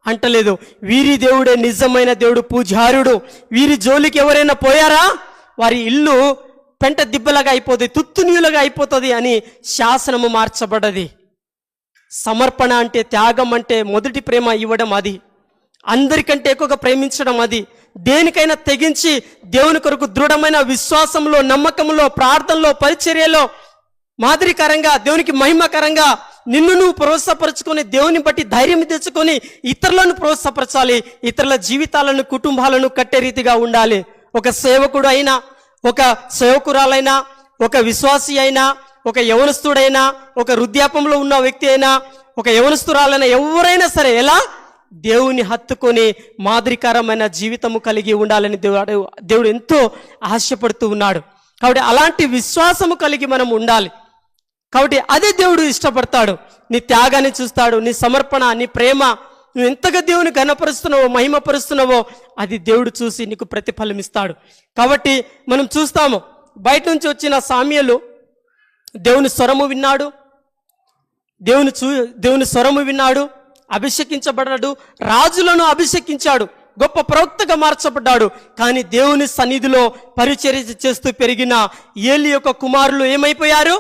అంటలేదు. వీరి దేవుడే నిజమైన దేవుడు, పూజారుడు. వీరి జోలికి ఎవరైనా పోయారా వారి ఇల్లు పెంట దిబ్బలాగా అయిపోతుంది, తుత్తునీయులుగా అయిపోతుంది అని శాసనము మార్చబడ్డది. సమర్పణ అంటే, త్యాగం అంటే మొదటి ప్రేమ ఇవ్వడం, అది అందరికంటే ఎక్కువగా ప్రేమించడం, అది దేనికైనా తెగించి దేవుని కొరకు దృఢమైన విశ్వాసంలో, నమ్మకంలో, ప్రార్థనలో, పరిచర్యలో మాదిరికరంగా, దేవునికి మహిమకరంగా నిన్ను నువ్వు ప్రోత్సాహపరచుకొని, దేవుని బట్టి ధైర్యం తెచ్చుకొని ఇతరులను ప్రోత్సాహపరచాలి. ఇతరుల జీవితాలను, కుటుంబాలను కట్టే రీతిగా ఉండాలి. ఒక సేవకుడు అయినా, ఒక సేవకురాలైనా, ఒక విశ్వాసి అయినా, ఒక యవనస్తుడైనా, ఒక వృద్ధాపంలో ఉన్న వ్యక్తి అయినా, ఒక యవనస్తురాలైనా, ఎవరైనా సరే ఎలా దేవుని హత్తుకొని మాదిరికరమైన జీవితము కలిగి ఉండాలని దేవుడు ఎంతో ఆశపడుతూ ఉన్నాడు. కాబట్టి అలాంటి విశ్వాసము కలిగి మనం ఉండాలి. కాబట్టి అదే దేవుడు ఇష్టపడతాడు. నీ త్యాగాన్ని చూస్తాడు, నీ సమర్పణ, నీ ప్రేమ, నువ్వు ఎంతగా దేవుని ఘనపరుస్తున్నావో, మహిమపరుస్తున్నావో అది దేవుడు చూసి నీకు ప్రతిఫలం ఇస్తాడు. కాబట్టి మనం చూస్తాము, బయట నుంచి వచ్చిన సామ్యలు దేవుని స్వరము విన్నాడు, దేవుని స్వరము విన్నాడు, అభిషేకించబడ్డాడు, రాజులను అభిషేకించాడు, గొప్ప ప్రవక్తగా మార్చబడ్డాడు. కానీ దేవుని సన్నిధిలో పరిచర్య చేస్తూ పెరిగిన ఏలి యొక్క కుమారులు ఏమైపోయారు?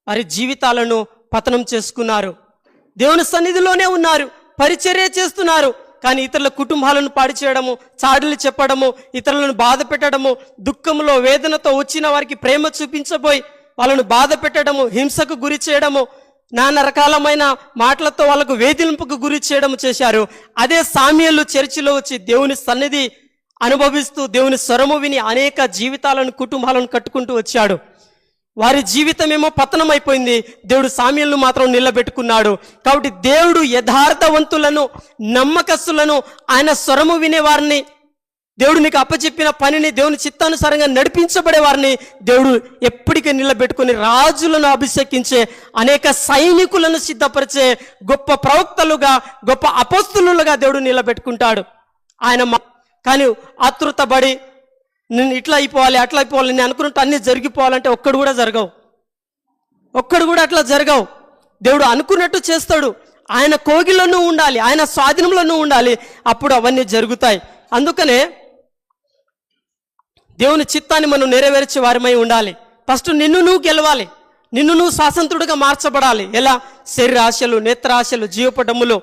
వారి జీవితాలను పతనం చేసుకున్నారు. దేవుని సన్నిధిలోనే ఉన్నారు, పరిచర్య చేస్తున్నారు, కానీ ఇతరుల కుటుంబాలను పాడు చేయడము, చాడులు చెప్పడము, ఇతరులను బాధ పెట్టడము, దుఃఖంలో వేదనతో వచ్చిన వారికి ప్రేమ చూపించబోయి వాళ్ళను బాధ పెట్టడము, హింసకు గురి చేయడము, నానా రకాలమైన మాటలతో వాళ్ళకు వేధింపుకు గురి చేయడం చేశారు. అదే సామ్యలు చర్చిలో వచ్చి దేవుని సన్నిధి అనుభవిస్తూ దేవుని స్వరము విని అనేక జీవితాలను, కుటుంబాలను కట్టుకుంటూ వచ్చాడు. వారి జీవితం ఏమో పతనం అయిపోయింది, దేవుడు సామ్యలను మాత్రం నిలబెట్టుకున్నాడు. కాబట్టి దేవుడు యథార్థవంతులను, నమ్మకస్తులను, ఆయన స్వరము వినేవారిని, దేవుడు నీకు అప్పచెప్పిన పనిని దేవుని చిత్తానుసారంగా నడిపించబడే వారిని దేవుడు ఎప్పటికీ నిలబెట్టుకుని రాజులను అభిషేకించే, అనేక సైనికులను సిద్ధపరిచే గొప్ప ప్రవక్తలుగా, గొప్ప అపోస్తులుగా దేవుడు నిలబెట్టుకుంటాడు. ఆయన కానీ ఆతృతపడి నేను ఇట్లా అయిపోవాలి, అట్లా అయిపోవాలి, నేను అనుకున్నట్టు అన్నీ జరిగిపోవాలంటే ఒక్కడు కూడా అట్లా జరగవు. దేవుడు అనుకున్నట్టు చేస్తాడు. ఆయన కోగిలోనూ ఉండాలి, ఆయన స్వాధీనంలోనూ ఉండాలి, అప్పుడు అవన్నీ జరుగుతాయి. అందుకనే దేవుని చిత్తాన్ని మనం నెరవేర్చే వారమై ఉండాలి. ఫస్ట్ నిన్ను నువ్వు గెలవాలి, నిన్ను నువ్వు స్వాతంత్రుడిగా మార్చబడాలి. ఎలా? శరీర ఆశలు, నేత్రాశలు, జీవపటములు.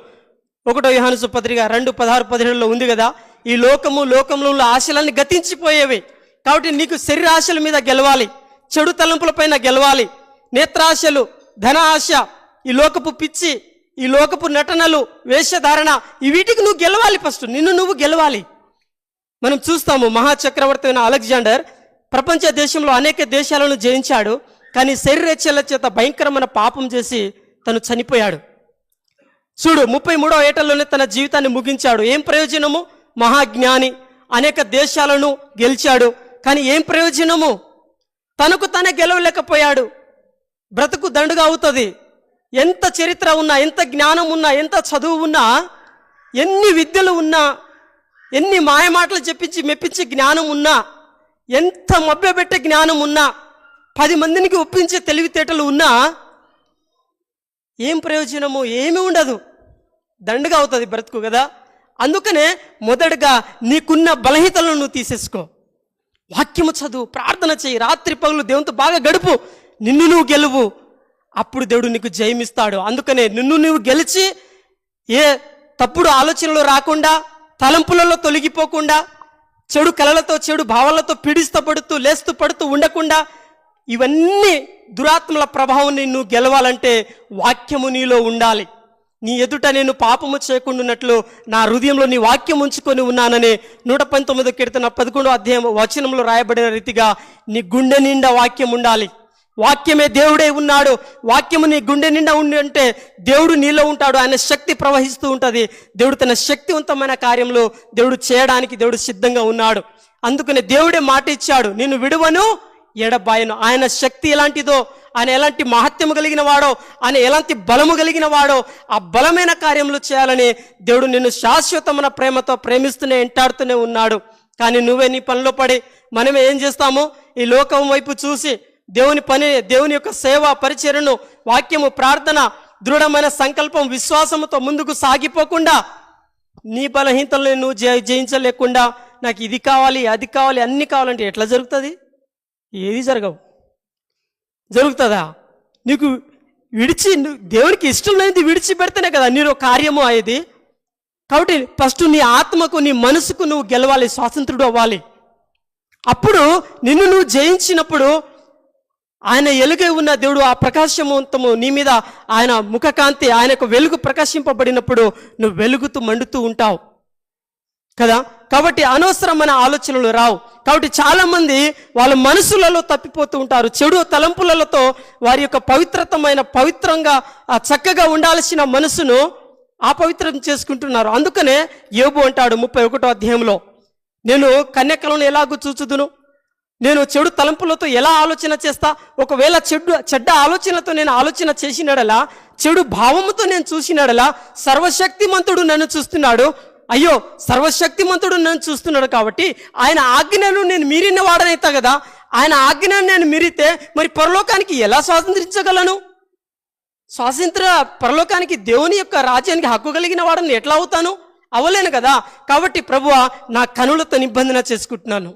1 యోహాను పత్రిక 2:16-17 ఉంది కదా, ఈ లోకంలో ఉన్న ఆశలన్నీ గతించిపోయేవి. కాబట్టి నీకు శరీర ఆశల మీద గెలవాలి, చెడు తలంపుల పైన గెలవాలి, నేత్రాశలు, ధన ఆశ, ఈ లోకపు పిచ్చి, ఈ లోకపు నటనలు, వేషధారణ, ఈ వీటికి నువ్వు గెలవాలి. ఫస్ట్ నిన్ను నువ్వు గెలవాలి. మనం చూస్తాము, మహాచక్రవర్తి అయిన అలెగ్జాండర్ ప్రపంచ దేశంలో అనేక దేశాలను జయించాడు, కానీ శరీరేచ్ఛల చేత భయంకరమైన పాపం చేసి తను చనిపోయాడు. చూడు, 33వ ఏటలోనే తన జీవితాన్ని ముగించాడు. ఏం ప్రయోజనము? మహాజ్ఞాని, అనేక దేశాలను గెలిచాడు, కానీ ఏం ప్రయోజనము? తనకు తనే గెలవలేకపోయాడు. బ్రతుకు దండుగా అవుతుంది. ఎంత చరిత్ర ఉన్నా, ఎంత జ్ఞానం ఉన్నా, ఎంత చదువు ఉన్నా, ఎన్ని విద్యలు ఉన్నా, ఎన్ని మాయమాటలు చెప్పించి మెప్పించే జ్ఞానం ఉన్నా, ఎంత మభ్యపెట్టే జ్ఞానం ఉన్నా, 10 మందికి ఒప్పించే తెలివితేటలు ఉన్నా ఏం ప్రయోజనము? ఏమీ ఉండదు. దండుగా అవుతుంది బ్రతుకు కదా. అందుకనే మొదటగా నీకున్న బలహీనతలను నువ్వు తీసేసుకో. వాక్యము చదువు, ప్రార్థన చేయి, రాత్రి పగలు దేవునితో బాగా గడుపు, నిన్ను నువ్వు గెలువు, అప్పుడు దేవుడు నీకు జయమిస్తాడు. అందుకనే నిన్ను నువ్వు గెలిచి ఏ తప్పుడు ఆలోచనలు రాకుండా, తలంపులలో తొలగిపోకుండా, చెడు కలలతో, చెడు భావాలతో పీడిస్తపడుతూ లేస్తూ పడుతూ ఉండకుండా, ఇవన్నీ దురాత్మల ప్రభావం నువ్వు గెలవాలంటే వాక్యము నీలో ఉండాలి. నీ ఎదుట నేను పాపము చేయకుండాన్నట్లు నా హృదయంలో నీ వాక్యం ఉంచుకొని ఉన్నానని 119 కీర్తన 11వ అధ్యాయం వచనంలో రాయబడిన రీతిగా నీ గుండె నిండా వాక్యం ఉండాలి. వాక్యమే దేవుడే ఉన్నాడు. వాక్యము నీ గుండె నిండా ఉండి అంటే దేవుడు నీలో ఉంటాడు, ఆయన శక్తి ప్రవహిస్తూ ఉంటుంది. దేవుడు తన శక్తివంతమైన కార్యంలో దేవుడు చేయడానికి దేవుడు సిద్ధంగా ఉన్నాడు. అందుకనే దేవుడే మాట ఇచ్చాడు, నిన్ను విడువను ఎడబాయను. ఆయన శక్తి ఎలాంటిదో, ఆయన ఎలాంటి మహత్యము కలిగిన వాడో, ఆయన ఎలాంటి బలము కలిగిన వాడో, ఆ బలమైన కార్యములు చేయాలని దేవుడు నిన్ను శాశ్వతమైన ప్రేమతో ప్రేమిస్తూనే ఎంటాడుతూనే ఉన్నాడు. కానీ నువ్వే నీ పనిలో పడి మనమే ఏం చేస్తాము? ఈ లోకం వైపు చూసి దేవుని పని, దేవుని యొక్క సేవ, పరిచర్యను, వాక్యము, ప్రార్థన, దృఢమైన సంకల్పం, విశ్వాసముతో ముందుకు సాగిపోకుండా, నీ బలహీనతలను నువ్వు జయించలేకుండా నాకు ఇది కావాలి, అది కావాలి, అన్ని కావాలంటే ఎట్లా జరుగుతుంది? ఏది జరుగుతుందా? నీకు దేవునికి ఇష్టం లేనిది విడిచిపెడితేనే కదా నీలో కార్యము అయ్యేది. కాబట్టి ఫస్ట్ నీ ఆత్మకు, నీ మనసుకు నువ్వు గెలవాలి, స్వాతంత్రుడు అవ్వాలి. అప్పుడు నిన్ను నువ్వు జయించినప్పుడు ఆయన ఎలుగై ఉన్న దేవుడు, ఆ ప్రకాశవంతము నీ మీద, ఆయన ముఖకాంతి, ఆయనకు వెలుగు ప్రకాశింపబడినప్పుడు నువ్వు వెలుగుతూ మండుతూ ఉంటావు కదా. కాబట్టి అనవసరమైన ఆలోచనలు రావు. కాబట్టి చాలా మంది వాళ్ళ మనసులలో తప్పిపోతూ ఉంటారు. చెడు తలంపులతో వారి యొక్క పవిత్రంగా చక్కగా ఉండాల్సిన మనసును అపవిత్రం చేసుకుంటున్నారు. అందుకనే యోబు అంటాడు 31వ అధ్యాయంలో, నేను కన్యకలను ఎలాగూ చూచుదును, నేను చెడు తలంపులతో ఎలా ఆలోచన చేస్తా? ఒకవేళ చెడ్డ ఆలోచనతో నేను ఆలోచన చేసినాడలా, చెడు భావముతో నేను చూసినాడలా, సర్వశక్తిమంతుడు నన్ను చూస్తున్నాడు. అయ్యో, సర్వశక్తిమంతుడు నన్ను చూస్తున్నాడు కాబట్టి ఆయన ఆజ్ఞను నేను మీరిన వాడనైతా కదా. ఆయన ఆజ్ఞను నేను మీరితే మరి పరలోకానికి ఎలా స్వాతంత్రించగలను? పరలోకానికి, దేవుని యొక్క రాజ్యానికి హక్కు కలిగిన వాడని ఎట్లా అవుతాను? అవ్వలేను కదా. కాబట్టి ప్రభువా, నా కనులతో నిబంధన చేసుకుంటున్నాను.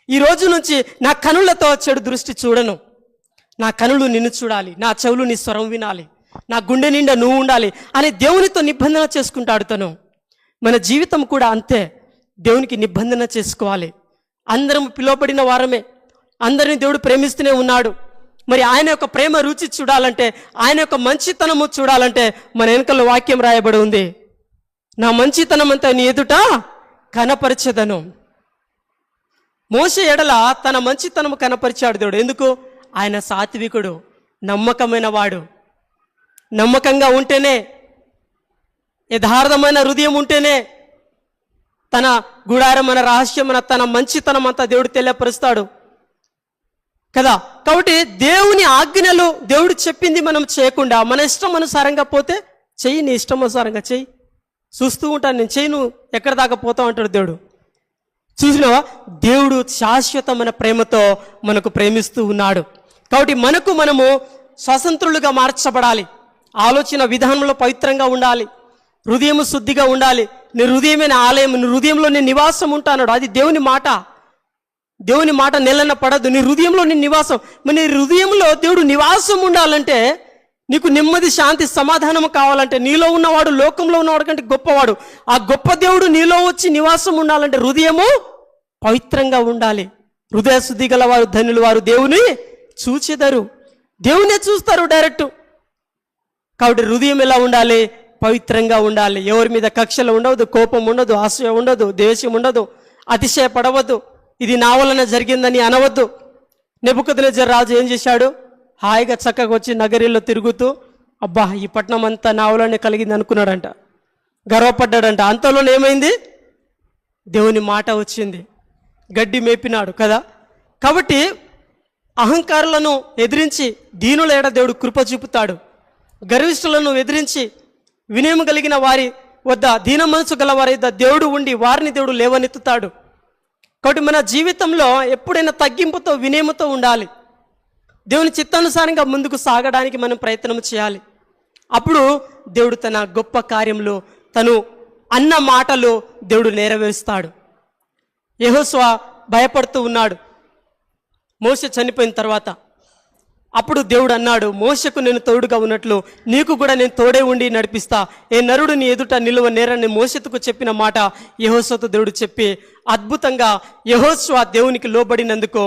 ఈ రోజు నుంచి నా కనులతో చెడు దృష్టి చూడను. నా కనులు నిన్ను చూడాలి, నా చెవులు నీ స్వరం వినాలి, నా గుండె నిండా నువ్వు ఉండాలి అని దేవునితో నిబంధన చేసుకుంటాడు తను. మన జీవితం కూడా అంతే, దేవునికి నిబంధన చేసుకోవాలి. అందరం పిలువబడిన వారమే, అందరినీ దేవుడు ప్రేమిస్తూనే ఉన్నాడు. మరి ఆయన యొక్క ప్రేమ రుచి చూడాలంటే, ఆయన యొక్క మంచితనము చూడాలంటే మన వెనుకల్లో వాక్యం రాయబడి ఉంది, నా మంచితనం అంతా నీ ఎదుట కనపరచెదను. మోషే ఎడల తన మంచితనము కనపరిచాడు దేవుడు. ఎందుకు? ఆయన సాత్వికుడు, నమ్మకమైన వాడు. నమ్మకంగా ఉంటేనే, యథార్థమైన హృదయం ఉంటేనే తన గుడారమైన రహస్యమైన తన మంచితనం అంతా దేవుడు తెలియపరుస్తాడు కదా. కాబట్టి దేవుని ఆజ్ఞలు, దేవుడు చెప్పింది మనం చేయకుండా మన ఇష్టం అనుసారంగా పోతే, చెయ్యి, నీ ఇష్టం అనుసారంగా చెయ్యి, చూస్తూ ఉంటాను నేను, చెయ్యి, నువ్వు ఎక్కడ దాకా పోతావు అంటాడు దేవుడు. చూసినావా? దేవుడు శాశ్వతమైన ప్రేమతో మనకు ప్రేమిస్తూ ఉన్నాడు. కాబట్టి మనము స్వతంత్రులుగా మార్చబడాలి. ఆలోచన విధానంలో పవిత్రంగా ఉండాలి, హృదయం శుద్ధిగా ఉండాలి. నీ హృదయమే నా ఆలయం, నీ హృదయంలో నేను నివాసం ఉంటాను. అది దేవుని మాట. దేవుని మాట నెలన పడదు. నీ హృదయంలో నీ నివాసం. మరి నీ హృదయంలో దేవుడు నివాసం ఉండాలంటే, నీకు నెమ్మది, శాంతి, సమాధానం కావాలంటే, నీలో ఉన్నవాడు లోకంలో ఉన్నవాడు కంటే గొప్పవాడు. ఆ గొప్ప దేవుడు నీలో వచ్చి నివాసం ఉండాలంటే హృదయము పవిత్రంగా ఉండాలి. హృదయ శుద్ధి గల వారు ధన్యులు, వారు దేవుని చూచెదరు. దేవునే చూస్తారు డైరెక్ట్. కాబట్టి హృదయం ఎలా ఉండాలి? పవిత్రంగా ఉండాలి. ఎవరి మీద కక్షలు ఉండవద్దు, కోపం ఉండదు, ఆశయం ఉండదు, ద్వేషం ఉండదు, అతిశయపడవద్దు, ఇది నా వలన జరిగిందని అనవద్దు. నెబుకద్నెజర్ రాజు ఏం చేశాడు? హాయిగా చక్కగా వచ్చి నగరిలో తిరుగుతూ, అబ్బా, ఈ పట్టణం అంతా నా వలనే కలిగింది అనుకున్నాడంట, గర్వపడ్డాడంట. అంతలోనే ఏమైంది? దేవుని మాట వచ్చింది, గడ్డి మేపినాడు కదా. కాబట్టి అహంకారులను ఎదిరించి దీనుల ఎడ దేవుడు కృప చూపుతాడు. గర్విష్ఠులను ఎదిరించి వినయం కలిగిన వారి వద్ద, దీన మనసు గల వారి వద్ద దేవుడు ఉండి వారిని దేవుడు లేవనెత్తుతాడు. కాబట్టి మన జీవితంలో ఎప్పుడైనా తగ్గింపుతో, వినయముతో ఉండాలి. దేవుని చిత్తానుసారంగా ముందుకు సాగడానికి మనం ప్రయత్నం చేయాలి. అప్పుడు దేవుడు తన గొప్ప కార్యంలో, తను అన్న మాటలు దేవుడు నెరవేరుస్తాడు. యెహోషువ భయపడుతూ ఉన్నాడు మోషే చనిపోయిన తర్వాత. అప్పుడు దేవుడు అన్నాడు, మోషకు నేను తోడుగా ఉన్నట్లు నీకు కూడా నేను తోడే ఉండి నడిపిస్తా. ఏ నరుడు నీ ఎదుట నిలువ నేరని మోషేతుకు చెప్పిన మాట యెహోషువతో దేవుడు చెప్పి, అద్భుతంగా యెహోషువ దేవునికి లోబడినందుకు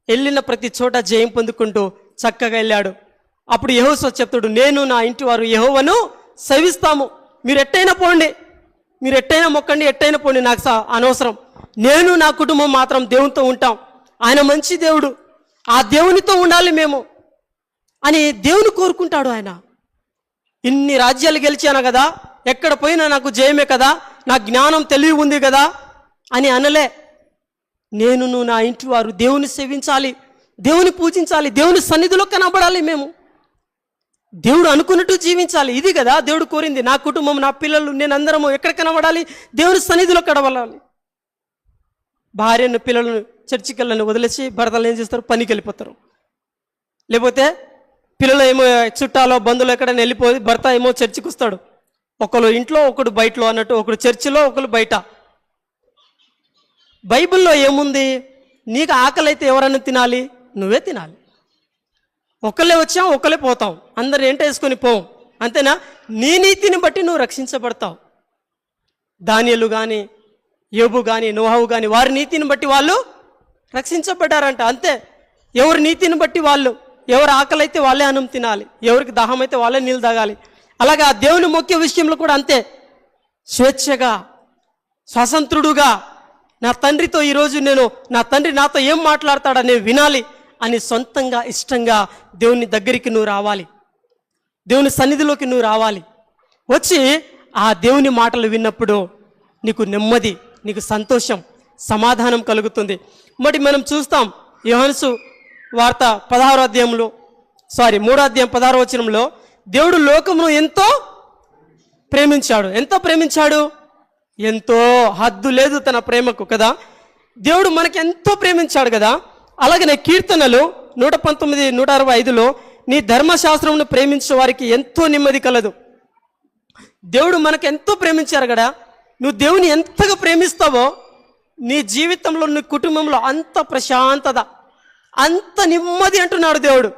వెళ్ళిన ప్రతి చోట జయం పొందుకుంటూ చక్కగా వెళ్ళాడు. అప్పుడు యెహోషువ చెప్తాడు, నేను నా ఇంటి వారు యెహోవాను సేవిస్తాము. మీరు ఎట్టయినా పోండి, మీరు ఎట్టయినా మొక్కండి, ఎట్టయినా పోండి, నాకు అనవసరం. నేను నా కుటుంబం మాత్రం దేవునితో ఉంటాం. ఆయన మంచి దేవుడు, ఆ దేవునితో ఉండాలి మేము అని దేవుని కోరుకుంటాడు. ఆయన ఇన్ని రాజ్యాలు గెలిచాను కదా, ఎక్కడ పోయినా నాకు జయమే కదా, నా జ్ఞానం తెలివి ఉంది కదా అని అనలే. నేను నా ఇంటి వారు దేవుని సేవించాలి, దేవుని పూజించాలి, దేవుని సన్నిధిలో కనబడాలి, మేము దేవుడు అనుకున్నట్టు జీవించాలి. ఇది కదా దేవుడు కోరింది. నా కుటుంబం, నా పిల్లలు, నేను అందరము ఎక్కడ కనబడాలి? దేవుని సన్నిధిలో కనబడాలి. భార్యను, పిల్లలను, చర్చికి వెళ్ళని వదిలేసి భర్తలు ఏం చేస్తారు? పనికి వెళ్ళిపోతారు. లేకపోతే పిల్లలు ఏమో చుట్టాలో, బంధువులు ఎక్కడైనా వెళ్ళిపోయి, భర్త ఏమో చర్చికి వస్తాడు. ఒకరు ఇంట్లో, ఒకడు బయటలో అన్నట్టు, ఒకడు చర్చిలో, ఒకరు బయట. బైబిల్లో ఏముంది? నీకు ఆకలి అయితే ఎవరన్నా తినాలి? నువ్వే తినాలి. ఒకళ్ళే వచ్చాం, ఒకళ్ళే పోతాం, అందరు ఏంట వేసుకొని పోం, అంతేనా? నీ నీతిని బట్టి నువ్వు రక్షించబడతావు. దానియేలు కానీ, యోబు కానీ, నోహవు కానీ, వారి నీతిని బట్టి వాళ్ళు రక్షించబడ్డారంట. అంతే. ఎవరి నీతిని బట్టి వాళ్ళు, ఎవరు ఆకలి అయితే వాళ్ళే అన్నం తినాలి, ఎవరికి దాహం అయితే వాళ్ళే నీళ్ళు తాగాలి. అలాగే ఆ దేవుని ముఖ్య విషయంలో కూడా అంతే. స్వేచ్ఛగా, స్వతంత్రుడుగా, నా తండ్రితో ఈరోజు నా తండ్రి నాతో ఏం మాట్లాడతాడని వినాలి అని సొంతంగా, ఇష్టంగా దేవుని దగ్గరికి నువ్వు రావాలి, దేవుని సన్నిధిలోకి నువ్వు రావాలి. వచ్చి ఆ దేవుని మాటలు విన్నప్పుడు నీకు నెమ్మది, నీకు సంతోషం, సమాధానం కలుగుతుంది. మరి మనం చూస్తాం, యోహాను వార్త 16వ అధ్యాయంలో 3వ అధ్యాయం 16వ వచనంలో దేవుడు లోకమును ఎంతో ప్రేమించాడు. ఎంతో ప్రేమించాడు, ఎంతో హద్దు లేదు తన ప్రేమకు కదా. దేవుడు మనకి ఎంతో ప్రేమించాడు కదా. అలాగనే కీర్తనలు 119, 165లో నీ ధర్మశాస్త్రమును ప్రేమించే వారికి ఎంతో నెమ్మది కలదు. దేవుడు మనకు ఎంతో ప్రేమించారు కదా. నువ్వు దేవుని ఎంతగా ప్రేమిస్తావో నీ జీవితంలో, నీ కుటుంబంలో అంత ప్రశాంతత, అంత నెమ్మది అంటున్నాడు దేవుడు.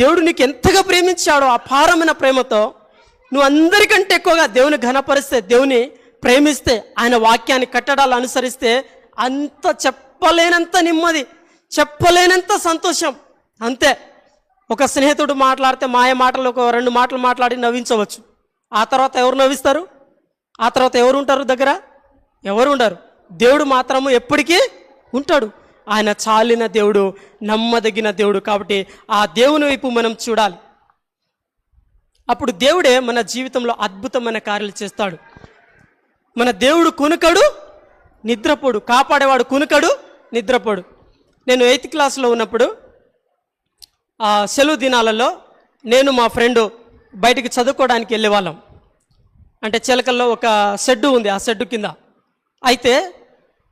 దేవుడు నీకు ఎంతగా ప్రేమించాడో అపారమైన ప్రేమతో నువ్వు అందరికంటే ఎక్కువగా దేవుని ఘనపరిస్తే, దేవుని ప్రేమిస్తే, ఆయన వాక్యాన్ని కట్టడాలు అనుసరిస్తే అంత చెప్పలేనంత నెమ్మది, చెప్పలేనంత సంతోషం. అంతే. ఒక స్నేహితుడు మాట్లాడితే మాయ మాటలు ఒక 2 మాటలు మాట్లాడి నవ్వించవచ్చు. ఆ తర్వాత ఎవరు నవ్విస్తారు? ఆ తర్వాత ఎవరు ఉంటారు దగ్గర? ఎవరు ఉండరు. దేవుడు మాత్రము ఎప్పటికీ ఉంటాడు. ఆయన చాలిన దేవుడు, నమ్మదగిన దేవుడు. కాబట్టి ఆ దేవుని వైపు మనం చూడాలి. అప్పుడు దేవుడే మన జీవితంలో అద్భుతమైన కార్యాలు చేస్తాడు. మన దేవుడు కునుకడు, నిద్రపోడు. కాపాడేవాడు కునుకడు, నిద్రపోడు. నేను 8th క్లాస్లో ఉన్నప్పుడు సెలవు దినాలలో నేను మా ఫ్రెండు బయటికి చదువుకోవడానికి వెళ్ళేవాళ్ళం. అంటే చిలకల్లో ఒక షెడ్డు ఉంది, ఆ షెడ్డు కింద. అయితే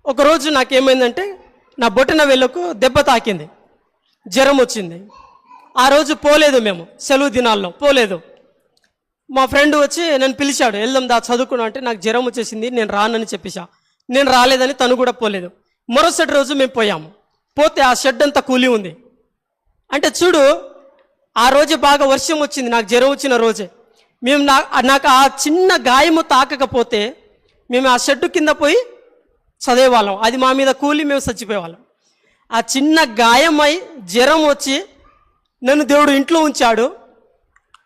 ఒకరోజు నాకేమైందంటే నా బొట్టిన వేళ్ళకు దెబ్బ తాకింది, జ్వరం వచ్చింది. ఆ రోజు పోలేదు, మేము సెలవు దినాల్లో పోలేదు. మా ఫ్రెండ్ వచ్చి నన్ను పిలిచాడు, వెళ్దాం దా చదువుకున్నా అంటే నాకు జ్వరం వచ్చేసింది, నేను రానని చెప్పేసా. నేను రాలేదని తను కూడా పోలేదు. మరోసారి రోజు మేము పోయాము. పోతే ఆ షెడ్ అంతా కూలి ఉంది. అంటే చూడు, ఆ రోజు బాగా వర్షం వచ్చింది, నాకు జ్వరం వచ్చిన రోజే. మేము నాకు ఆ చిన్న గాయము తాకకపోతే మేము ఆ షెడ్డు కింద పోయి చదివేవాళ్ళం. అది మా మీద కూలి, మేము చచ్చిపోయేవాళ్ళం. ఆ చిన్న గాయమై జ్వరం వచ్చి నన్ను దేవుడు ఇంట్లో ఉంచాడు.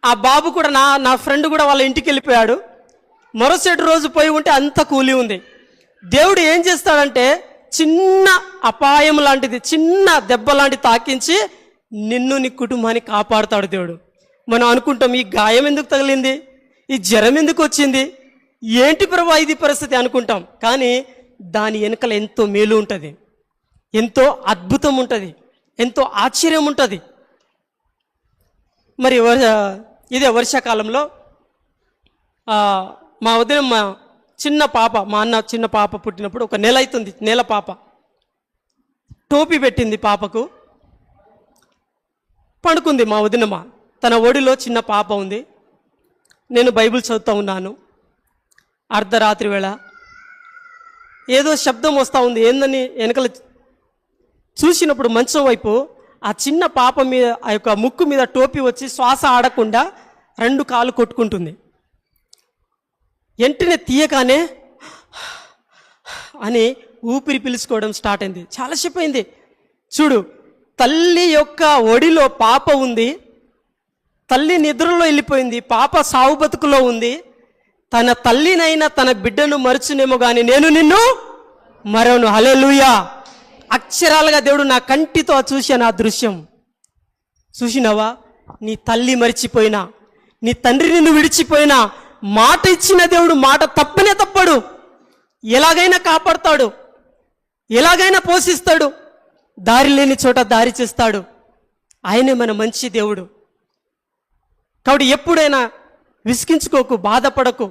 ఆ బాబు కూడా నా ఫ్రెండ్ కూడా వాళ్ళ ఇంటికి వెళ్ళిపోయాడు. మరోసటి రోజు పోయి ఉంటే అంత కూలి ఉంది. దేవుడు ఏం చేస్తాడంటే చిన్న అపాయం లాంటిది, చిన్న దెబ్బ లాంటిది తాకించి నిన్ను, నీ కుటుంబాన్ని కాపాడుతాడు దేవుడు. మనం అనుకుంటాం ఈ గాయం ఎందుకు తగిలింది, ఈ జ్వరం ఎందుకు వచ్చింది, ఏంటి ప్రభా ఇది పరిస్థితి అనుకుంటాం. కానీ దాని వెనుకల ఎంతో మేలు ఉంటుంది, ఎంతో అద్భుతం ఉంటుంది, ఎంతో ఆశ్చర్యం ఉంటుంది. మరి ఇదే వర్షాకాలంలో మా వదిన మా చిన్న పాప, మా అన్న చిన్న పాప పుట్టినప్పుడు 1 నెల అవుతుంది, నెల పాప. టోపీ పెట్టింది పాపకు, పడుకుంది మా వదినమ్మ. తన ఒడిలో చిన్న పాప ఉంది. నేను బైబిల్ చదువుతూ ఉన్నాను. అర్ధరాత్రి వేళ ఏదో శబ్దం వస్తూ ఉంది. ఏందని వెనకల చూసినప్పుడు మంచం వైపు ఆ చిన్న పాప మీద, ఆ యొక్క ముక్కు మీద టోపీ వచ్చి శ్వాస ఆడకుండా 2 కాళ్ళు కొట్టుకుంటుంది. వెంటనే తీయగానే అని ఊపిరి పీల్చుకోవడం స్టార్ట్ అయింది. చాలాసేపు అయింది. చూడు, తల్లి యొక్క ఒడిలో పాప ఉంది, తల్లి నిద్రలో వెళ్ళిపోయింది, పాప సావు బతుకులో ఉంది. తన తల్లినైనా తన బిడ్డను మరచునేమో కానీ నేను నిన్ను మరవను. హల్లెలూయా. అక్షరాలుగా దేవుడు నా కంటితో చూశాను ఆ దృశ్యం. చూసినావా? నీ తల్లి మరిచిపోయినా, నీ తండ్రి నిన్ను విడిచిపోయినా, మాట ఇచ్చిన దేవుడు మాట తప్పనే తప్పడు. ఎలాగైనా కాపాడుతాడు, ఎలాగైనా పోషిస్తాడు, దారి లేని చోట దారి చేస్తాడు. ఆయనే మన మంచి దేవుడు. కాబట్టి ఎప్పుడైనా విసిగించుకోకు, బాధపడకు.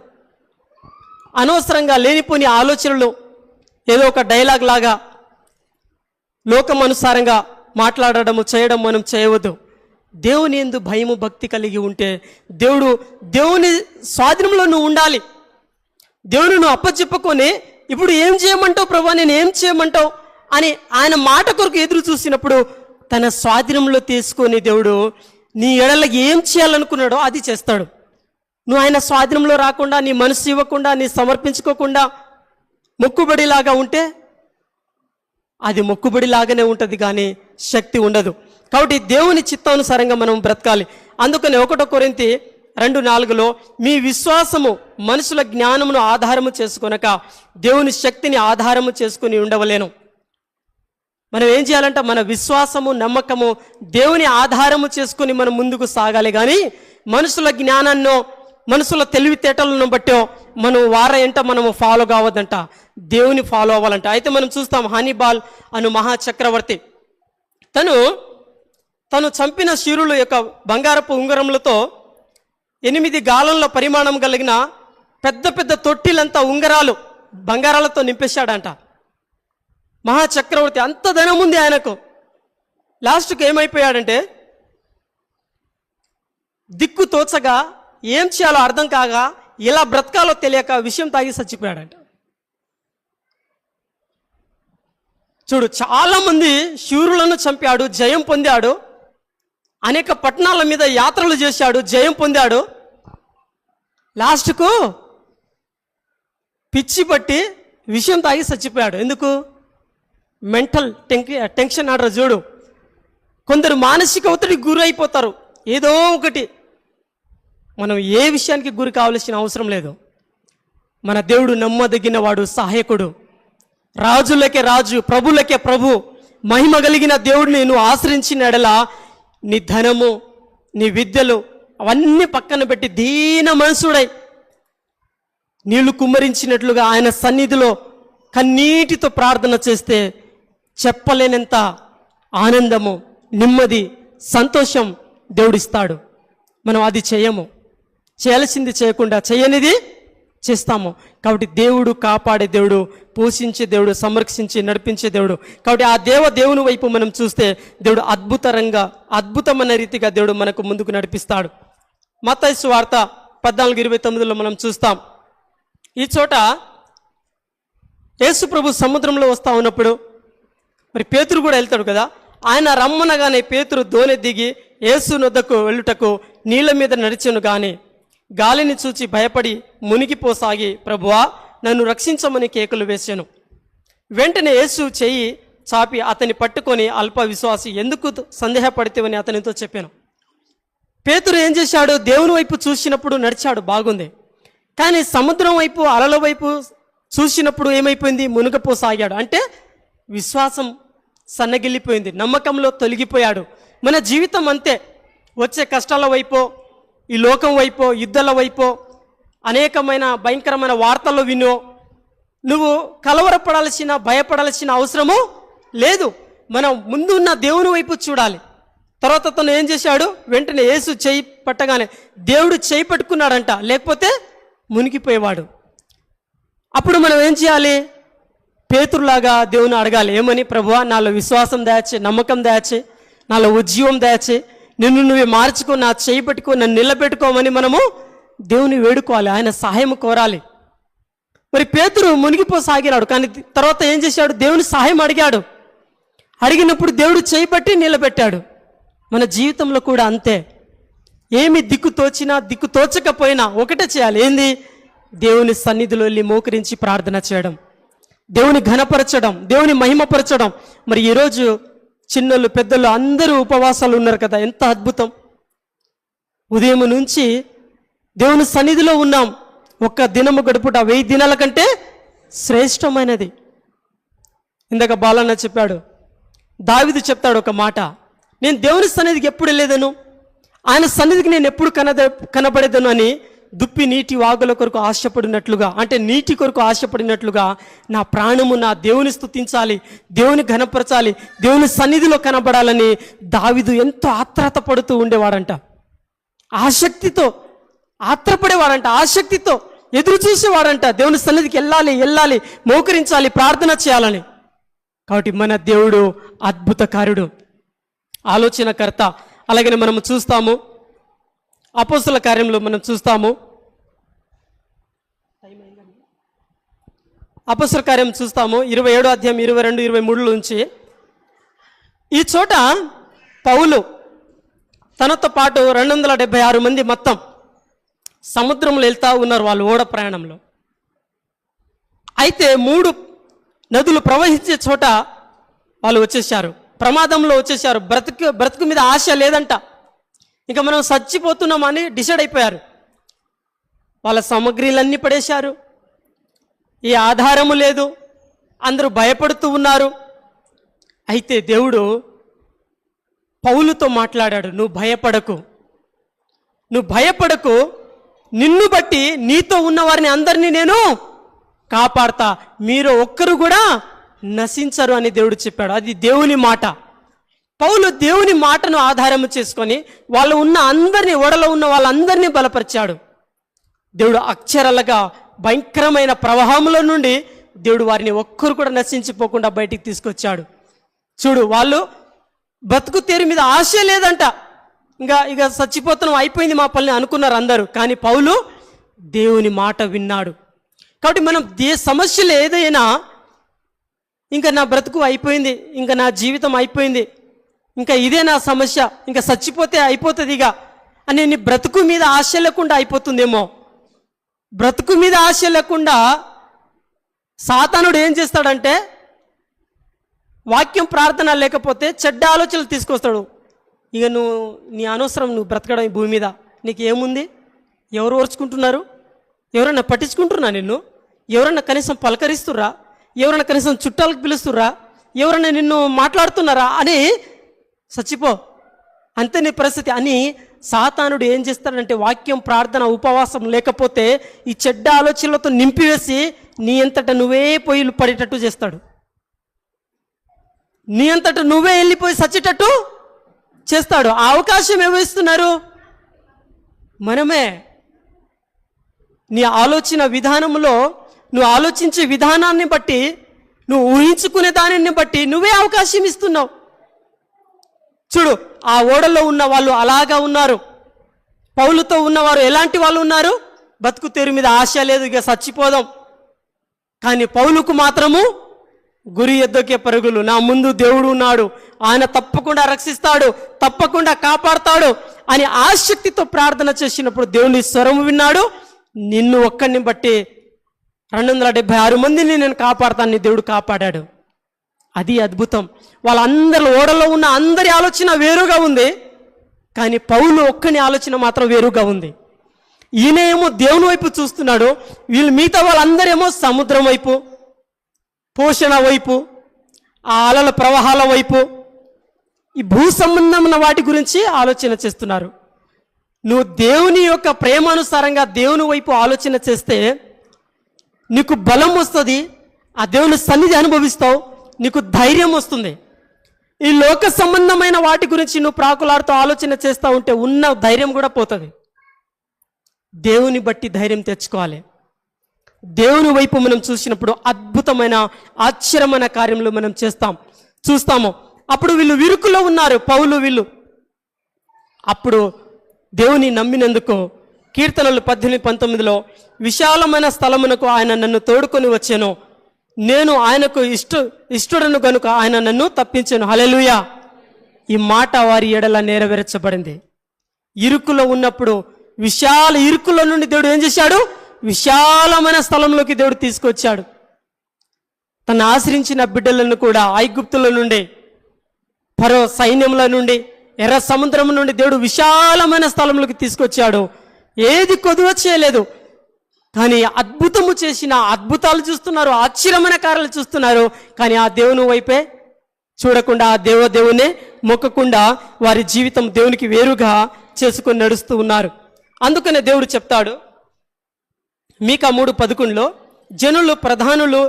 అనవసరంగా లేనిపోని ఆలోచనలు ఏదో ఒక డైలాగ్ లాగా లోకం అనుసారంగా మాట్లాడడము, చేయడం మనం చేయవద్దు. దేవుని యందు భయము, భక్తి కలిగి ఉంటే దేవుని స్వాధీనంలో నువ్వు ఉండాలి. దేవుని నువ్వు అప్పచెప్పుకొని ఇప్పుడు ఏం చేయమంటావు ప్రభా, నేను ఏం చేయమంటావు అని ఆయన మాట కొరకు ఎదురు చూసినప్పుడు తన స్వాధీనంలో తీసుకొని దేవుడు నీ ఎడల ఏం చేయాలనుకున్నాడో అది చేస్తాడు. నువ్వు ఆయన స్వాధీనంలో రాకుండా, నీ మనసు ఇవ్వకుండా, నీ సమర్పించుకోకుండా మొక్కుబడిలాగా ఉంటే అది మొక్కుబడిలాగానే ఉంటుంది, కానీ శక్తి ఉండదు. కాబట్టి దేవుని చిత్తానుసారంగా మనం బ్రతకాలి. అందుకని 1 కొరింథీ 2:4లో మీ విశ్వాసము మనుషుల జ్ఞానమును ఆధారము చేసుకొనక దేవుని శక్తిని ఆధారము చేసుకుని ఉండవలేను. మనం ఏం చేయాలంటే మన విశ్వాసము, నమ్మకము దేవుని ఆధారము చేసుకుని మనం ముందుకు సాగాలి. కానీ మనుషుల జ్ఞానాన్నో, మనుషుల తెలివితేటలను బట్టో మనం వారంట మనము ఫాలో కావద్దంట, దేవుని ఫాలో అవ్వాలంట. అయితే మనం చూస్తాం హానిబాల్ అను మహాచక్రవర్తి తను చంపిన శూరుల యొక్క బంగారపు ఉంగరములతో 8 గాలంల పరిమాణం కలిగిన పెద్ద పెద్ద తొట్టిలంతా ఉంగరాలు బంగారాలతో నింపేశాడంట. మహాచక్రవర్తి అంత ధనం ఉంది ఆయనకు. లాస్ట్కి ఏమైపోయాడంటే దిక్కు తోచగా ఏం చేయాలో అర్థం కాగా ఎలా బ్రతకాలో తెలియక విషయం తాగి చచ్చిపోయాడంట. చూడు, చాలా మంది శూరులను చంపాడు, జయం పొందాడు, అనేక పట్టణాల మీద యాత్రలు చేశాడు, జయం పొందాడు. లాస్ట్కు పిచ్చి పట్టి విషయం తాగి చచ్చిపోయాడు. ఎందుకు? Mental tension order. చూడు, కొందరు మానసిక ఒత్తిడికి గురి అయిపోతారు. ఏదో ఒకటి, మనం ఏ విషయానికి గురి కావాల్సిన అవసరం లేదు. మన దేవుడు నమ్మదగిన వాడు, సహాయకుడు, రాజులకే రాజు, ప్రభులకే ప్రభు, మహిమ కలిగిన దేవుడిని నువ్వు ఆశ్రయించిన ఎడల నీ ధనము, నీ విద్యలు అవన్నీ పక్కన పెట్టి దీన మనసుడై నీళ్లు కుమ్మరించినట్లుగా ఆయన సన్నిధిలో కన్నీటితో ప్రార్థన చేస్తే చెప్పలేనంత ఆనందము, నెమ్మది, సంతోషం దేవుడిస్తాడు. మనం అది చేయము, చేయాల్సింది చేయకుండా చేయనిది చేస్తాము. కాబట్టి దేవుడు కాపాడే దేవుడు, పోషించే దేవుడు, సంరక్షించి నడిపించే దేవుడు. కాబట్టి ఆ దేవుని వైపు మనం చూస్తే దేవుడు అద్భుతమైన రీతిగా దేవుడు మనకు ముందుకు నడిపిస్తాడు. మత్తయి సువార్త 14:29 మనం చూస్తాం. ఈ చోట యేసు ప్రభు సముద్రంలో వస్తూ ఉన్నప్పుడు మరి పేతురు కూడా వెళ్తాడు కదా. ఆయన రమ్మనగానే పేతురు దోణి దిగి యేసు నొద్దకు వెళ్ళుటకు నీళ్ళ మీద నడిచెను. కానీ గాలిని చూచి భయపడి మునిగిపోసాగి, ప్రభువా నన్ను రక్షించమని కేకలు వేశాను. వెంటనే యేసు చెయ్యి చాపి అతని పట్టుకొని, అల్ప విశ్వాసి ఎందుకు సందేహపడితేవని అతనితో చెప్పాను. పేతురు ఏం చేశాడు? దేవుని వైపు చూసినప్పుడు నడిచాడు, బాగుంది. కానీ సముద్రం వైపు, అలల వైపు చూసినప్పుడు ఏమైపోయింది? మునిగిపోసాగాడు. అంటే విశ్వాసం సన్నగిల్లిపోయింది, నమ్మకంలో తొలగిపోయాడు. మన జీవితం అంతే. వచ్చే కష్టాల వైపో, ఈ లోకం వైపో, యుద్ధాల వైపో, అనేకమైన భయంకరమైన వార్తలు వినో నువ్వు కలవరపడాల్సిన, భయపడాల్సిన అవసరము లేదు. మనం ముందు ఉన్న దేవుని వైపు చూడాలి. తర్వాత తను ఏం చేశాడు? వెంటనే యేసు చేయి పట్టగానే దేవుడు చేయి పట్టుకున్నాడంట, లేకపోతే మునిగిపోయేవాడు. అప్పుడు మనం ఏం చేయాలి? పేతురులాగా దేవుని అడగాలి. ఏమని? ప్రభువా నాలో విశ్వాసం దయచే, నమ్మకం దయచే, నాలో ఉజ్జీవం దయచే, నిన్ను నువ్వే మార్చుకో, నా చేయి పెట్టుకో, నన్ను నిలబెట్టుకోమని మనము దేవుని వేడుకోవాలి, ఆయన సహాయం కోరాలి. మరి పేతురు మునిగిపోసాగినాడు. కానీ తర్వాత ఏం చేశాడు? దేవుని సహాయం అడిగాడు. అడిగినప్పుడు దేవుడు చేయి పట్టి నిలబెట్టాడు. మన జీవితంలో కూడా అంతే. ఏమి దిక్కు తోచినా, దిక్కు తోచకపోయినా ఒకటే చేయాలి. ఏంది? దేవుని సన్నిధిలో వెళ్ళి మోకరించి ప్రార్థన చేయడం, దేవుని ఘనపరచడం, దేవుని మహిమపరచడం. మరి ఈరోజు చిన్నలు పెద్దలు అందరూ ఉపవాసాలు ఉన్నారు కదా, ఎంత అద్భుతం. ఉదయం నుంచి దేవుని సన్నిధిలో ఉన్నాం. ఒక్క దినము గడుపుట 1000 దినాల కంటే శ్రేష్టమైనది. ఇందాక బాలన్న చెప్పాడు, దావీదు చెప్తాడు ఒక మాట, నేను దేవుని సన్నిధికి ఎప్పుడు వెళ్ళేదను, ఆయన సన్నిధికి నేను ఎప్పుడు కనబడేదను అని దుప్పి నీటి వాగుల కొరకు ఆశపడినట్లుగా, అంటే నీటి కొరకు ఆశపడినట్లుగా నా ప్రాణము నా దేవుని స్తుతించాలి, దేవుని ఘనపరచాలి, దేవుని సన్నిధిలో కనబడాలని దావీదు ఎంతో ఆత్రత పడుతూ ఉండేవాడంట. ఆసక్తితో ఆత్రపడేవాడంట, ఆసక్తితో ఎదురు చూసేవాడంట. దేవుని సన్నిధికి వెళ్ళాలి, మోకరించాలి, ప్రార్థన చేయాలని. కాబట్టి మన దేవుడు అద్భుతకారుడు, ఆలోచనకర్త. అలాగనే మనము చూస్తాము అపోస్తల కార్యంలో మనం చూస్తాము, అపోస్తల కార్యం చూస్తాము 27వ అధ్యాయం 22, 23 నుంచి. ఈ చోట పౌలు తనతో పాటు 276 మంది మొత్తం సముద్రంలో వెళ్తా ఉన్నారు వాళ్ళు ఓడ ప్రయాణంలో. అయితే 3 నదులు ప్రవహించే చోట వాళ్ళు వచ్చేసారు, ప్రమాదంలో వచ్చేసారు. బ్రతుకు మీద ఆశ లేదంట, ఇంకా మనం చచ్చిపోతున్నామని డిసైడ్ అయిపోయారు. వాళ్ళ సామగ్రిలన్నీ పడేశారు, ఏ ఆధారము లేదు, అందరూ భయపడుతూ ఉన్నారు. అయితే దేవుడు పౌలుతో మాట్లాడాడు, నువ్వు భయపడకు, నిన్ను బట్టి నీతో ఉన్న వారిని అందరినీ నేను కాపాడతా, మీరు ఒక్కరు కూడా నశించరు అని దేవుడు చెప్పాడు. అది దేవుని మాట. పౌలు దేవుని మాటను ఆధారం చేసుకొని వాళ్ళు ఉన్న అందరినీ, ఓడలో ఉన్న వాళ్ళందరినీ బలపరిచాడు. దేవుడు అక్షరాలుగా భయంకరమైన ప్రవాహంలో నుండి దేవుడు వారిని ఒక్కరు కూడా నశించిపోకుండా బయటికి తీసుకొచ్చాడు. చూడు, వాళ్ళు బతుకు తెరు మీద ఆశ లేదంట. ఇక చచ్చిపోతున్నాం, అయిపోయింది మా పని అనుకున్నారు అందరూ. కానీ పౌలు దేవుని మాట విన్నాడు. కాబట్టి మనం సమస్యలు ఏదైనా, ఇంకా నా బ్రతుకు అయిపోయింది, ఇంకా నా జీవితం అయిపోయింది, ఇంకా ఇదే నా సమస్య, ఇంకా చచ్చిపోతే అయిపోతుంది ఇక అని నీ బ్రతుకు మీద ఆశ లేకుండా అయిపోతుందేమో. బ్రతుకు మీద ఆశ లేకుండా సాతానుడు ఏం చేస్తాడంటే, వాక్యం ప్రార్థన లేకపోతే చెడ్డ ఆలోచనలు తీసుకొస్తాడు. ఇక నీ అనవసరం, నువ్వు బ్రతకడం ఈ భూమి మీద, నీకు ఏముంది, ఎవరు ఓర్చుకుంటున్నారు, ఎవరన్నా పట్టించుకుంటున్నా నిన్ను, ఎవరన్నా కనీసం పలకరిస్తుర్రా, ఎవరన్నా కనీసం చుట్టాలకు పిలుస్తుర్రా, ఎవరన్నా నిన్ను మాట్లాడుతున్నారా అని చచ్చిపో, అంతే నీ పరిస్థితి అని సాతానుడు ఏం చేస్తాడంటే, వాక్యం ప్రార్థన ఉపవాసం లేకపోతే ఈ చెడ్డ ఆలోచనలతో నింపివేసి నీ అంతటా నువ్వే పొయ్యిలు పడేటట్టు చేస్తాడు. నీ అంతటా నువ్వే వెళ్ళిపోయి చచ్చేటట్టు చేస్తాడు. ఆ అవకాశం ఏమిస్తున్నారు? మనమే. నీ ఆలోచన విధానంలో, నువ్వు ఆలోచించే విధానాన్ని బట్టి, నువ్వు ఊహించుకునే దానిని బట్టి నువ్వే అవకాశం ఇస్తున్నావు. చూడు, ఆ ఓడలో ఉన్న వాళ్ళు అలాగా ఉన్నారు. పౌలుతో ఉన్నవారు ఎలాంటి వాళ్ళు ఉన్నారు? బతుకు తెరు మీద ఆశ లేదు, ఇక చచ్చిపోదాం. కానీ పౌలుకు మాత్రము గురి ఎద్దకే పరుగులు, నా ముందు దేవుడు ఉన్నాడు, ఆయన తప్పకుండా రక్షిస్తాడు, తప్పకుండా కాపాడుతాడు అని ఆసక్తితో ప్రార్థన చేసినప్పుడు దేవుని స్వరము విన్నాడు. నిన్ను ఒక్కడిని బట్టి 276 మందిని నేను కాపాడుతానని దేవుడు కాపాడాడు. అది అద్భుతం. వాళ్ళందరూ, ఓడలో ఉన్న అందరి ఆలోచన వేరుగా ఉంది, కానీ పౌలు ఒక్కని ఆలోచన మాత్రం వేరుగా ఉంది. ఈయన ఏమో దేవుని వైపు చూస్తున్నాడు, వీళ్ళు మిగతా వాళ్ళందరేమో సముద్రం వైపు, పోషణ వైపు, ఆ అలల ప్రవాహాల వైపు, ఈ భూ సంబంధమైన వాటి గురించి ఆలోచన చేస్తున్నారు. నువ్వు దేవుని యొక్క ప్రేమానుసారంగా దేవుని వైపు ఆలోచన చేస్తే నీకు బలం వస్తుంది, ఆ దేవుని సన్నిధి అనుభవిస్తావు, నీకు ధైర్యం వస్తుంది. ఈ లోక సంబంధమైన వాటి గురించి నువ్వు ప్రాకులాడుతూ ఆలోచన చేస్తూ ఉంటే ఉన్న ధైర్యం కూడా పోతుంది. దేవుని బట్టి ధైర్యం తెచ్చుకోవాలి. దేవుని వైపు మనం చూసినప్పుడు అద్భుతమైన ఆశ్చర్యమైన కార్యములు మనం చూస్తాము. అప్పుడు వీళ్ళు విరుకులో ఉన్నారు, పౌలు వీళ్ళు. అప్పుడు దేవుని నమ్మినందుకు కీర్తనలు 18-19లో విశాలమైన స్థలమునకు ఆయన నన్ను తోడుకొని వచ్చాను, నేను ఆయనకు ఇష్టడను గనుక ఆయన నన్ను తప్పించాను. హల్లెలూయా. ఈ మాట వారి ఎడల నెరవేర్చబడింది. ఇరుకులో ఉన్నప్పుడు, ఇరుకులో నుండి దేవుడు ఏం చేశాడు? విశాలమైన స్థలంలోకి దేవుడు తీసుకొచ్చాడు. తను ఆశ్రయించిన బిడ్డలను కూడా ఐగుప్తుల నుండి, ఫరో సైన్యంల నుండి, ఎర్ర సముద్రం నుండి దేవుడు విశాలమైన స్థలంలోకి తీసుకొచ్చాడు. ఏది కొదువ చేయలేదు. కానీ అద్భుతము చేసిన, అద్భుతాలు చూస్తున్నారు, ఆశ్చర్యమైన కార్యాలు చూస్తున్నారు, కానీ ఆ దేవుని వైపే చూడకుండా, ఆ దేవునే మొక్కకుండా వారి జీవితం దేవునికి వేరుగా చేసుకొని నడుస్తూ ఉన్నారు. అందుకనే దేవుడు చెప్తాడు మీకా 3:11లో, జనులు ప్రధానులు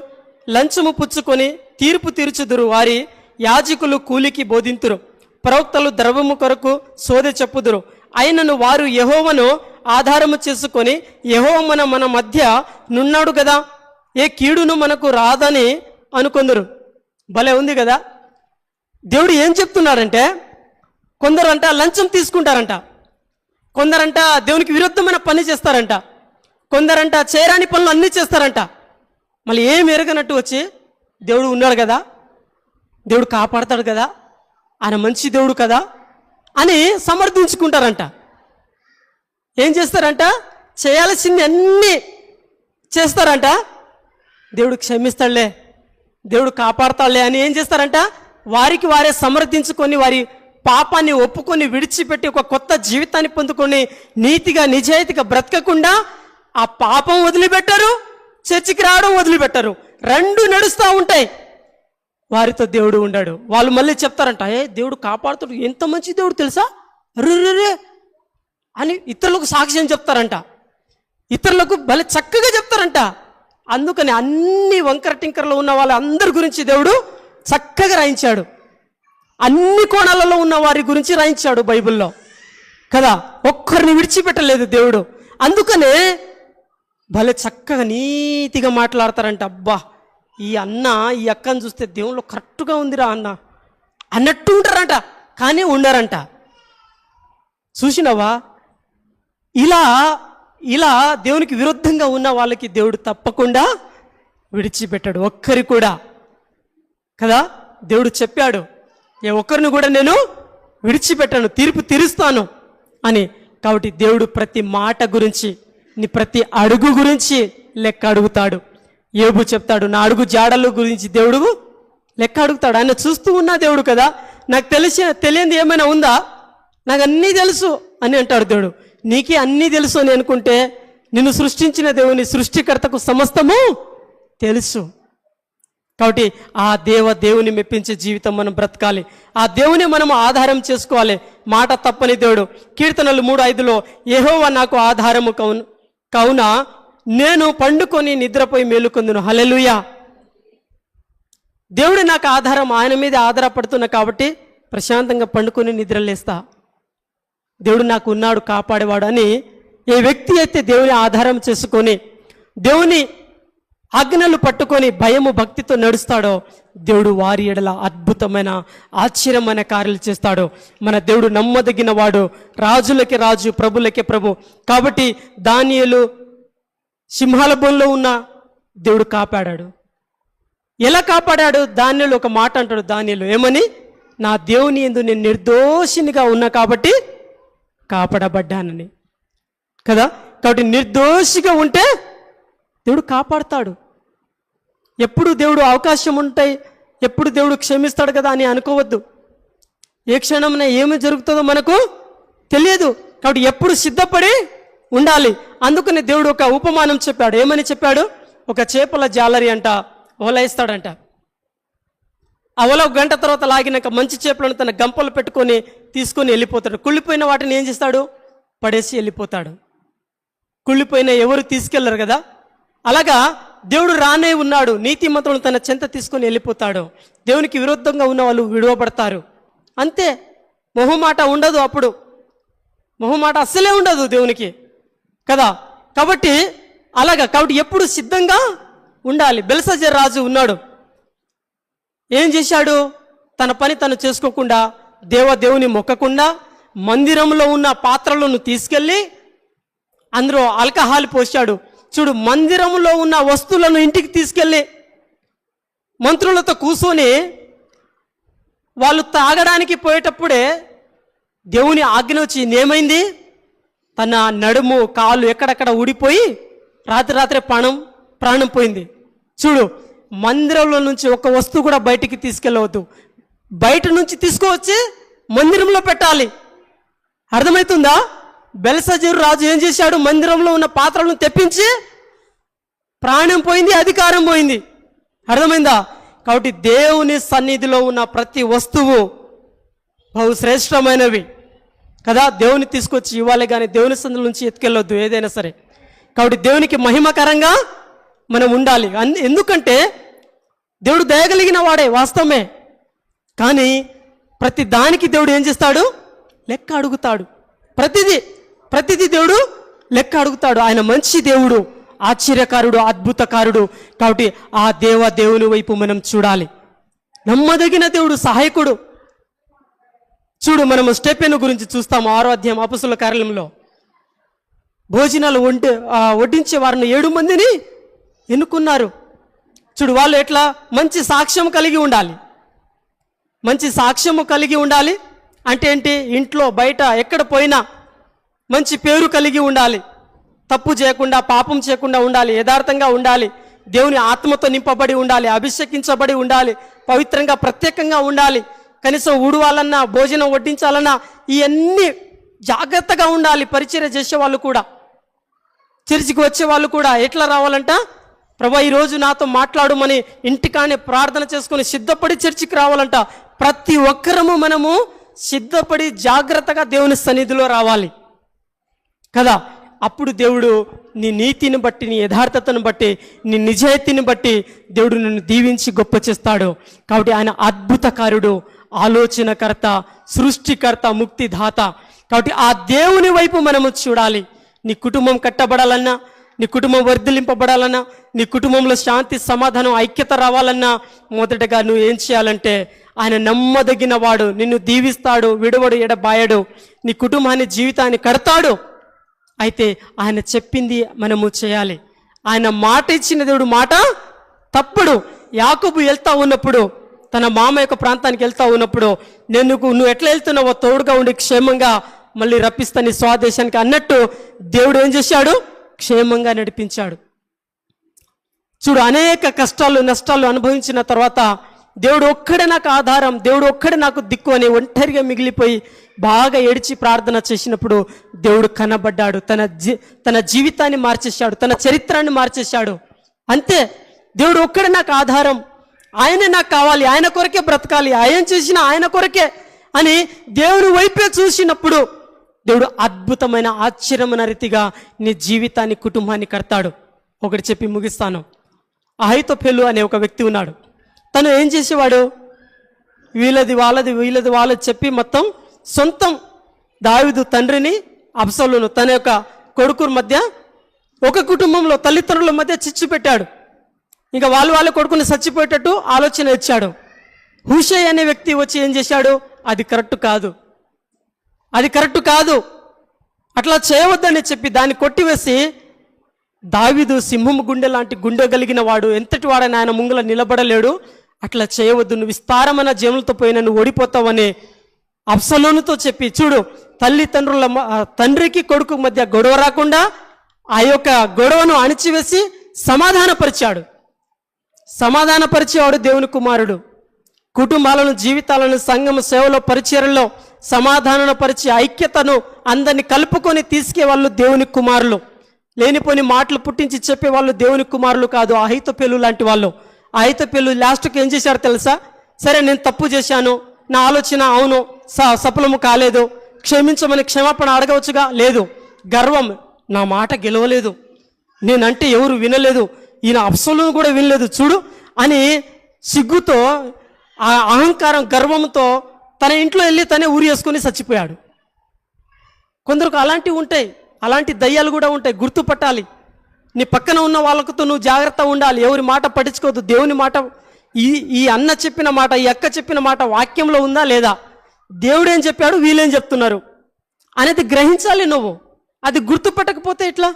లంచము పుచ్చుకొని తీర్పు తీర్చుదురు, వారి యాజకులు కూలికి బోధింతురు, ప్రవక్తలు ద్రవము కొరకు సోదె చెప్పుదురు, అయినను వారు యెహోవాను ఆధారము చేసుకొని యెహోవా మన మధ్య నున్నాడు కదా, ఏ కీడును మనకు రాదని అనుకొందరు. భలే ఉంది కదా. దేవుడు ఏం చెప్తున్నాడంటే, కొందరంట లంచం తీసుకుంటారంట, కొందరంట దేవునికి విరుద్ధమైన పని చేస్తారంట, కొందరంట చేయరాని పనులు అన్నీ చేస్తారంట. మళ్ళీ ఏం ఎరగనట్టు వచ్చి దేవుడు ఉన్నాడు కదా, దేవుడు కాపాడతాడు కదా, ఆయన మంచి దేవుడు కదా అని సమర్థించుకుంటారంట. ఏం చేస్తారంట? చేయాల్సింది అన్నీ చేస్తారంట. దేవుడు క్షమిస్తాడులే, దేవుడు కాపాడతాడులే అని ఏం చేస్తారంట? వారికి వారే సమర్థించుకొని, వారి పాపాన్ని ఒప్పుకొని విడిచిపెట్టి ఒక కొత్త జీవితాన్ని పొందుకొని నీతిగా నిజాయితీగా బ్రతకకుండా ఆ పాపం వదిలిపెట్టరు, చర్చికి రావడం వదిలిపెట్టరు, రెండు నడుస్తూ ఉంటాయి. వారితో దేవుడు ఉండాడు. వాళ్ళు మళ్ళీ చెప్తారంట, దేవుడు కాపాడుతాడు, ఎంత మంచి దేవుడు తెలుసా రే అని ఇతరులకు సాక్ష్యం చెప్తారంట. ఇతరులకు భలే చక్కగా చెప్తారంట. అందుకని అన్ని వంకర టింకరలో ఉన్న వాళ్ళందరి గురించి దేవుడు చక్కగా రాయించాడు. అన్ని కోణాలలో ఉన్న వారి గురించి రాయించాడు బైబిల్లో కదా. ఒక్కరిని విడిచిపెట్టలేదు దేవుడు. అందుకనే భలే చక్కగా నీతిగా మాట్లాడతారంట. అబ్బా, ఈ అన్న ఈ అక్కను చూస్తే దేవుళ్ళు కరెక్ట్గా ఉందిరా అన్న అన్నట్టు ఉంటారంట, కానీ ఉండరంట. చూసినావా? ఇలా దేవునికి విరుద్ధంగా ఉన్న వాళ్ళకి దేవుడు తప్పకుండా విడిచిపెట్టాడు, ఒక్కరి కూడా కదా. దేవుడు చెప్పాడు, ఏ ఒక్కరిని కూడా నేను విడిచిపెట్టాను, తీర్పు తీరుస్తాను అని. కాబట్టి దేవుడు ప్రతి మాట గురించి, నీ ప్రతి అడుగు గురించి లెక్క అడుగుతాడు. యోబు చెప్తాడు, నా అడుగు జాడల గురించి దేవుడు లెక్క అడుగుతాడు. ఆయన చూస్తూ ఉన్న దేవుడు కదా. నాకు తెలియంది ఏమైనా ఉందా? నాకు అన్నీ తెలుసు అని అంటాడు దేవుడు. నీకే అన్నీ తెలుసు అని అనుకుంటే నిన్ను సృష్టించిన దేవుని, సృష్టికర్తకు సమస్తము తెలుసు. కాబట్టి ఆ దేవుని మెప్పించే జీవితం మనం బ్రతకాలి. ఆ దేవుని మనం ఆధారం చేసుకోవాలి. మాట తప్పని దేవుడు. కీర్తనలు 3:5 యెహోవా నాకు ఆధారము కావున నేను పండుకొని నిద్రపోయి మేలుకొందును. హల్లెలూయా. దేవుడు నాకు ఆధారం, ఆయన మీద ఆధారపడుతున్నా కాబట్టి ప్రశాంతంగా పండుకొని నిద్రలేస్తా. దేవుడు నాకు ఉన్నాడు, కాపాడేవాడు అని ఏ వ్యక్తి అయితే దేవుని ఆధారం చేసుకొని దేవుని ఆజ్ఞలు పట్టుకొని భయము భక్తితో నడుస్తాడో దేవుడు వారి ఎడల అద్భుతమైన ఆశ్చర్యమైన కార్యాలు చేస్తాడు. మన దేవుడు నమ్మదగిన వాడు, రాజులకి రాజు, ప్రభులకి ప్రభు. కాబట్టి దానియేలు సింహాల బోన్లో ఉన్న దేవుడు కాపాడాడు. ఎలా కాపాడాడు? దానియేలు ఒక మాట అంటాడు. దానియేలు ఏమని? నా దేవుని యందు నేను నిర్దోషినిగా ఉన్నా కాబట్టి కాపాడబడ్డానని కదా. కాబట్టి నిర్దోషిగా ఉంటే దేవుడు కాపాడుతాడు. ఎప్పుడు దేవుడు అవకాశం ఉంటాయి, ఎప్పుడు దేవుడు క్షమిస్తాడు కదా అని అనుకోవద్దు. ఏ క్షణంలో ఏమి జరుగుతుందో మనకు తెలియదు. కాబట్టి ఎప్పుడు సిద్ధపడి ఉండాలి. అందుకని దేవుడు ఒక ఉపమానం చెప్పాడు. ఏమని చెప్పాడు? ఒక చేపల జాలరి అంట వల వేస్తాడంట. ఆ వల 1 గంట తర్వాత లాగినాక మంచి చేపలను తన గంపలు పెట్టుకొని తీసుకొని వెళ్ళిపోతాడు. కుళ్ళిపోయిన వాటిని ఏం చేస్తాడు? పడేసి వెళ్ళిపోతాడు. కుళ్ళిపోయిన ఎవరు తీసుకెళ్లరు కదా. అలాగా దేవుడు రానే ఉన్నాడు. నీతిమంతులను తన చెంత తీసుకొని వెళ్ళిపోతాడు. దేవునికి విరుద్ధంగా ఉన్న వాళ్ళు విడువబడతారు. అంతే. మొహమాట ఉండదు. అప్పుడు మొహమాట అస్సలే ఉండదు దేవునికి కదా. కాబట్టి కాబట్టి ఎప్పుడు సిద్ధంగా ఉండాలి. బెల్షస్సర్ రాజు ఉన్నాడు. ఏం చేశాడు? తన పని తను చేసుకోకుండా, దేవుని మొక్కకుండా మందిరంలో ఉన్న పాత్రలను తీసుకెళ్ళి అందులో ఆల్కహాల్ పోశాడు. చూడు, మందిరంలో ఉన్న వస్తువులను ఇంటికి తీసుకెళ్ళి మంత్రులతో కూర్చొని వాళ్ళు తాగడానికి పోయేటప్పుడే దేవుని ఆజ్ఞ వచ్చి ఏమైంది? తన నడుము కాలు ఎక్కడెక్కడ ఊడిపోయి రాత్రి ప్రాణం పోయింది. చూడు, మందిరంలో నుంచి ఒక వస్తువు కూడా బయటికి తీసుకెళ్ళవద్దు. బయట నుంచి తీసుకువచ్చి మందిరంలో పెట్టాలి. అర్థమవుతుందా? బెల్షస్సర్ రాజు ఏం చేశాడు? మందిరంలో ఉన్న పాత్రలను తెప్పించి ప్రాణం పోయింది, అధికారం పోయింది. అర్థమైందా? కాబట్టి దేవుని సన్నిధిలో ఉన్న ప్రతి వస్తువు బహుశ్రేష్టమైనవి కదా. దేవుని తీసుకొచ్చి ఇవ్వాలి, కానీ దేవుని సన్నిధి నుంచి ఎత్తుకెళ్ళొద్దు ఏదైనా సరే. కాబట్టి దేవునికి మహిమకరంగా మనం ఉండాలి. ఎందుకంటే దేవుడు దయగలిగిన వాడే వాస్తవమే, కానీ ప్రతి దానికి దేవుడు ఏం చేస్తాడు? లెక్క అడుగుతాడు. ప్రతిదీ దేవుడు లెక్క అడుగుతాడు. ఆయన మంచి దేవుడు, ఆశ్చర్యకారుడు, అద్భుతకారుడు. కాబట్టి ఆ దేవుని వైపు మనం చూడాలి. నమ్మదగిన దేవుడు, సహాయకుడు. చూడు, మనము స్టెఫెను గురించి చూస్తాము. 6వ అధ్యాయం అపొస్తలుల కార్యాలయంలో భోజనాలు వడ్డించే వారిని 7 మందిని ఎన్నుకున్నారు. చూడు, వాళ్ళు ఎట్లా మంచి సాక్ష్యం కలిగి ఉండాలి. మంచి సాక్ష్యము కలిగి ఉండాలి అంటే ఏంటి? ఇంట్లో బయట ఎక్కడ పోయినా మంచి పేరు కలిగి ఉండాలి. తప్పు చేయకుండా, పాపం చేయకుండా ఉండాలి. యథార్థంగా ఉండాలి. దేవుని ఆత్మతో నింపబడి ఉండాలి. అభిషేకించబడి ఉండాలి. పవిత్రంగా, ప్రత్యేకంగా ఉండాలి. కనీసం ఊడవాలన్నా, భోజనం వడ్డించాలన్నా ఇవన్నీ జాగ్రత్తగా ఉండాలి. పరిచర్య చేసే వాళ్ళు కూడా, చర్చికి వచ్చే వాళ్ళు కూడా ఎట్లా రావాలంట? ప్రభా, ఈరోజు నాతో మాట్లాడమని ఇంటికానే ప్రార్థన చేసుకొని సిద్ధపడి చర్చికి రావాలంట. ప్రతి ఒక్కరము మనము సిద్ధపడి జాగ్రత్తగా దేవుని సన్నిధిలో రావాలి కదా. అప్పుడు దేవుడు నీ నీతిని బట్టి, నీ యథార్థతను బట్టి, నీ నిజాయితీని బట్టి దేవుడు నిన్ను దీవించి గొప్ప చేస్తాడు. కాబట్టి ఆయన అద్భుతకారుడు, ఆలోచనకర్త, సృష్టికర్త, ముక్తిదాత. కాబట్టి ఆ దేవుని వైపు మనము చూడాలి. నీ కుటుంబం కట్టబడాలన్నా, నీ కుటుంబం వర్ధిలింపబడాలన్నా, నీ కుటుంబంలో శాంతి, సమాధానం, ఐక్యత రావాలన్నా మొదటగా నువ్వు ఏం చేయాలంటే ఆయన నమ్మదగిన వాడు, నిన్ను దీవిస్తాడు, విడవడు, ఎడబాయడు, నీ కుటుంబాన్ని, జీవితాన్ని కడతాడు. అయితే ఆయన చెప్పింది మనము చేయాలి. ఆయన మాట ఇచ్చిన దేవుడు మాట తప్పుడు. యాకోబు వెళ్తా ఉన్నప్పుడు, తన మామ యొక్క ప్రాంతానికి వెళ్తా ఉన్నప్పుడు, నువ్వు ఎట్లా వెళ్తున్నావో తోడుగా ఉండి క్షేమంగా మళ్ళీ రప్పిస్తా నీ స్వదేశానికి అన్నట్టు దేవుడు ఏం చేశాడు? క్షేమంగా నడిపించాడు. చూడు, అనేక కష్టాలు, నష్టాలు అనుభవించిన తర్వాత దేవుడు ఒక్కడే నాకు ఆధారం, దేవుడు ఒక్కడే నాకు దిక్కు అని ఒంటరిగా మిగిలిపోయి బాగా ఏడిచి ప్రార్థన చేసినప్పుడు దేవుడు కనబడ్డాడు. తన జీవితాన్ని మార్చేశాడు, తన చరిత్రాన్ని మార్చేశాడు. అంతే, దేవుడు ఒక్కడే నాకు ఆధారం, ఆయనే నాకు కావాలి, ఆయన కొరకే బ్రతకాలి, ఆయన చేసిన ఆయన కొరకే అని దేవుని వైపే చూసినప్పుడు దేవుడు అద్భుతమైన, ఆశ్చర్యమైన రీతిగా నీ జీవితాన్ని, కుటుంబాన్ని కడతాడు. ఒకటి చెప్పి ముగిస్తాను. అహీతోఫెలు అనే ఒక వ్యక్తి ఉన్నాడు. తను ఏం చేసేవాడు? వీళ్ళది వాళ్ళది చెప్పి మొత్తం సొంతం దావీదు తండ్రిని, అబ్సలోను తన యొక్క కొడుకుల మధ్య, ఒక కుటుంబంలో తల్లిదండ్రుల మధ్య చిచ్చు పెట్టాడు. ఇంకా వాళ్ళ కొడుకుని చచ్చిపోయేటట్టు ఆలోచన ఇచ్చాడు. హూషై అనే వ్యక్తి వచ్చి ఏం చేశాడు? అది కరెక్ట్ కాదు, అట్లా చేయవద్దని చెప్పి దాన్ని కొట్టివేసి, దావీదు సింహం గుండె లాంటి గుండె కలిగిన వాడు, ఎంతటి వాడని ఆయన ముంగల నిలబడలేడు, అట్లా చేయవద్దు, నువ్వు విస్తారమైన జములతో పోయిన నువ్వు ఓడిపోతావని అబ్సలోనుతో చెప్పి, చూడు, తల్లిదండ్రుల తండ్రికి కొడుకు మధ్య గొడవ రాకుండా ఆ యొక్క గొడవను అణిచివేసి సమాధానపరిచేవాడు దేవుని కుమారుడు. కుటుంబాలను, జీవితాలను, సంఘం సేవలో, పరిచర్యలో సమాధానపరిచి ఐక్యతను అందరిని కలుపుకొని తీసుకెవాళ్ళు దేవుని కుమారులు. లేనిపోని మాటలు పుట్టించి చెప్పేవాళ్ళు దేవుని కుమారులు కాదు, అహీతోఫెలు లాంటి వాళ్ళు. అహీతోఫెలు లాస్ట్కి ఏం చేశారు తెలుసా? సరే, నేను తప్పు చేశాను, నా ఆలోచన అవును సఫలము కాలేదు, క్షమించమని క్షమాపణ అడగవచ్చుగా. లేదు, గర్వం, నా మాట గెలవలేదు, నేనంటే ఎవరు వినలేదు, ఈయన అబ్సలోను కూడా వినలేదు చూడు అని సిగ్గుతో, ఆ అహంకారం, గర్వంతో తన ఇంట్లో వెళ్ళి తనే ఊరి వేసుకొని చచ్చిపోయాడు. కొందరికి అలాంటివి ఉంటాయి, అలాంటి దయ్యాలు కూడా ఉంటాయి. గుర్తుపట్టాలి. నీ పక్కన ఉన్న వాళ్ళతో నువ్వు జాగ్రత్త ఉండాలి. ఎవరి మాట పట్టించుకోవద్దు. దేవుని మాట, ఈ అన్న చెప్పిన మాట, ఈ అక్క చెప్పిన మాట వాక్యంలో ఉందా లేదా, దేవుడు ఏం చెప్పాడు, వీళ్ళేం చెప్తున్నారు అనేది గ్రహించాలి నువ్వు. అది గుర్తుపట్టకపోతే ఎట్లా?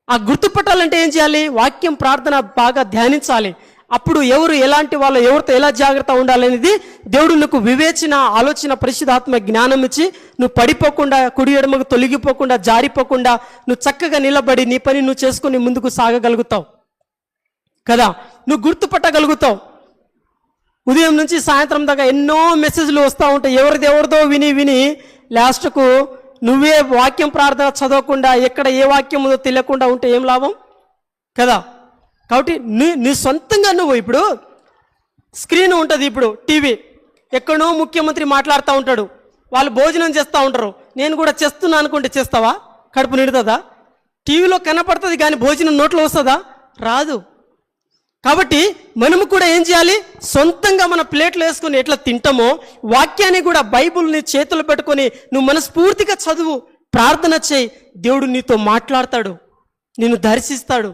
ఆ గుర్తుపట్టాలంటే ఏం చేయాలి? వాక్యం, ప్రార్థన బాగా ధ్యానించాలి. అప్పుడు ఎవరు ఎలాంటి వాళ్ళు, ఎవరితో ఎలా జాగ్రత్త ఉండాలనేది దేవుడు నీకు వివేచన, ఆలోచన, పరిశుద్ధాత్మ జ్ఞానం ఇచ్చి నువ్వు పడిపోకుండా, కుడి ఎడమకు తొలగిపోకుండా, జారిపోకుండా నువ్వు చక్కగా నిలబడి నీ పని నువ్వు చేసుకుని ముందుకు సాగగలుగుతావు కదా. నువ్వు గుర్తుపట్టగలుగుతావు. ఉదయం నుంచి సాయంత్రం దాకా ఎన్నో మెసేజ్లు వస్తూ ఉంటాయి, ఎవరిదో విని లాస్ట్కు నువ్వే వాక్యం, ప్రార్థన చదవకుండా, ఎక్కడ ఏ వాక్యం ఉందో తెలియకుండా ఉంటే ఏం లాభం కదా. కాబట్టి నీ సొంతంగా నువ్వు, ఇప్పుడు స్క్రీన్ ఉంటుంది, ఇప్పుడు టీవీ, ఎక్కడో ముఖ్యమంత్రి మాట్లాడుతూ ఉంటాడు, వాళ్ళు భోజనం చేస్తూ ఉంటారు, నేను కూడా చేస్తున్నా అనుకుంటే చేస్తావా? కడుపు నిడుతుందా? టీవీలో కనపడుతుంది కానీ భోజనం నోట్లో వస్తుందా? రాదు. కాబట్టి మనము కూడా ఏం చేయాలి? సొంతంగా మన ప్లేట్లు వేసుకొని ఎట్లా తింటామో, వాక్యాన్ని కూడా, బైబుల్ని చేతులు పెట్టుకొని నువ్వు మనస్ఫూర్తిగా చదువు, ప్రార్థన చేయి. దేవుడు నీతో మాట్లాడతాడు, నిన్ను దర్శిస్తాడు,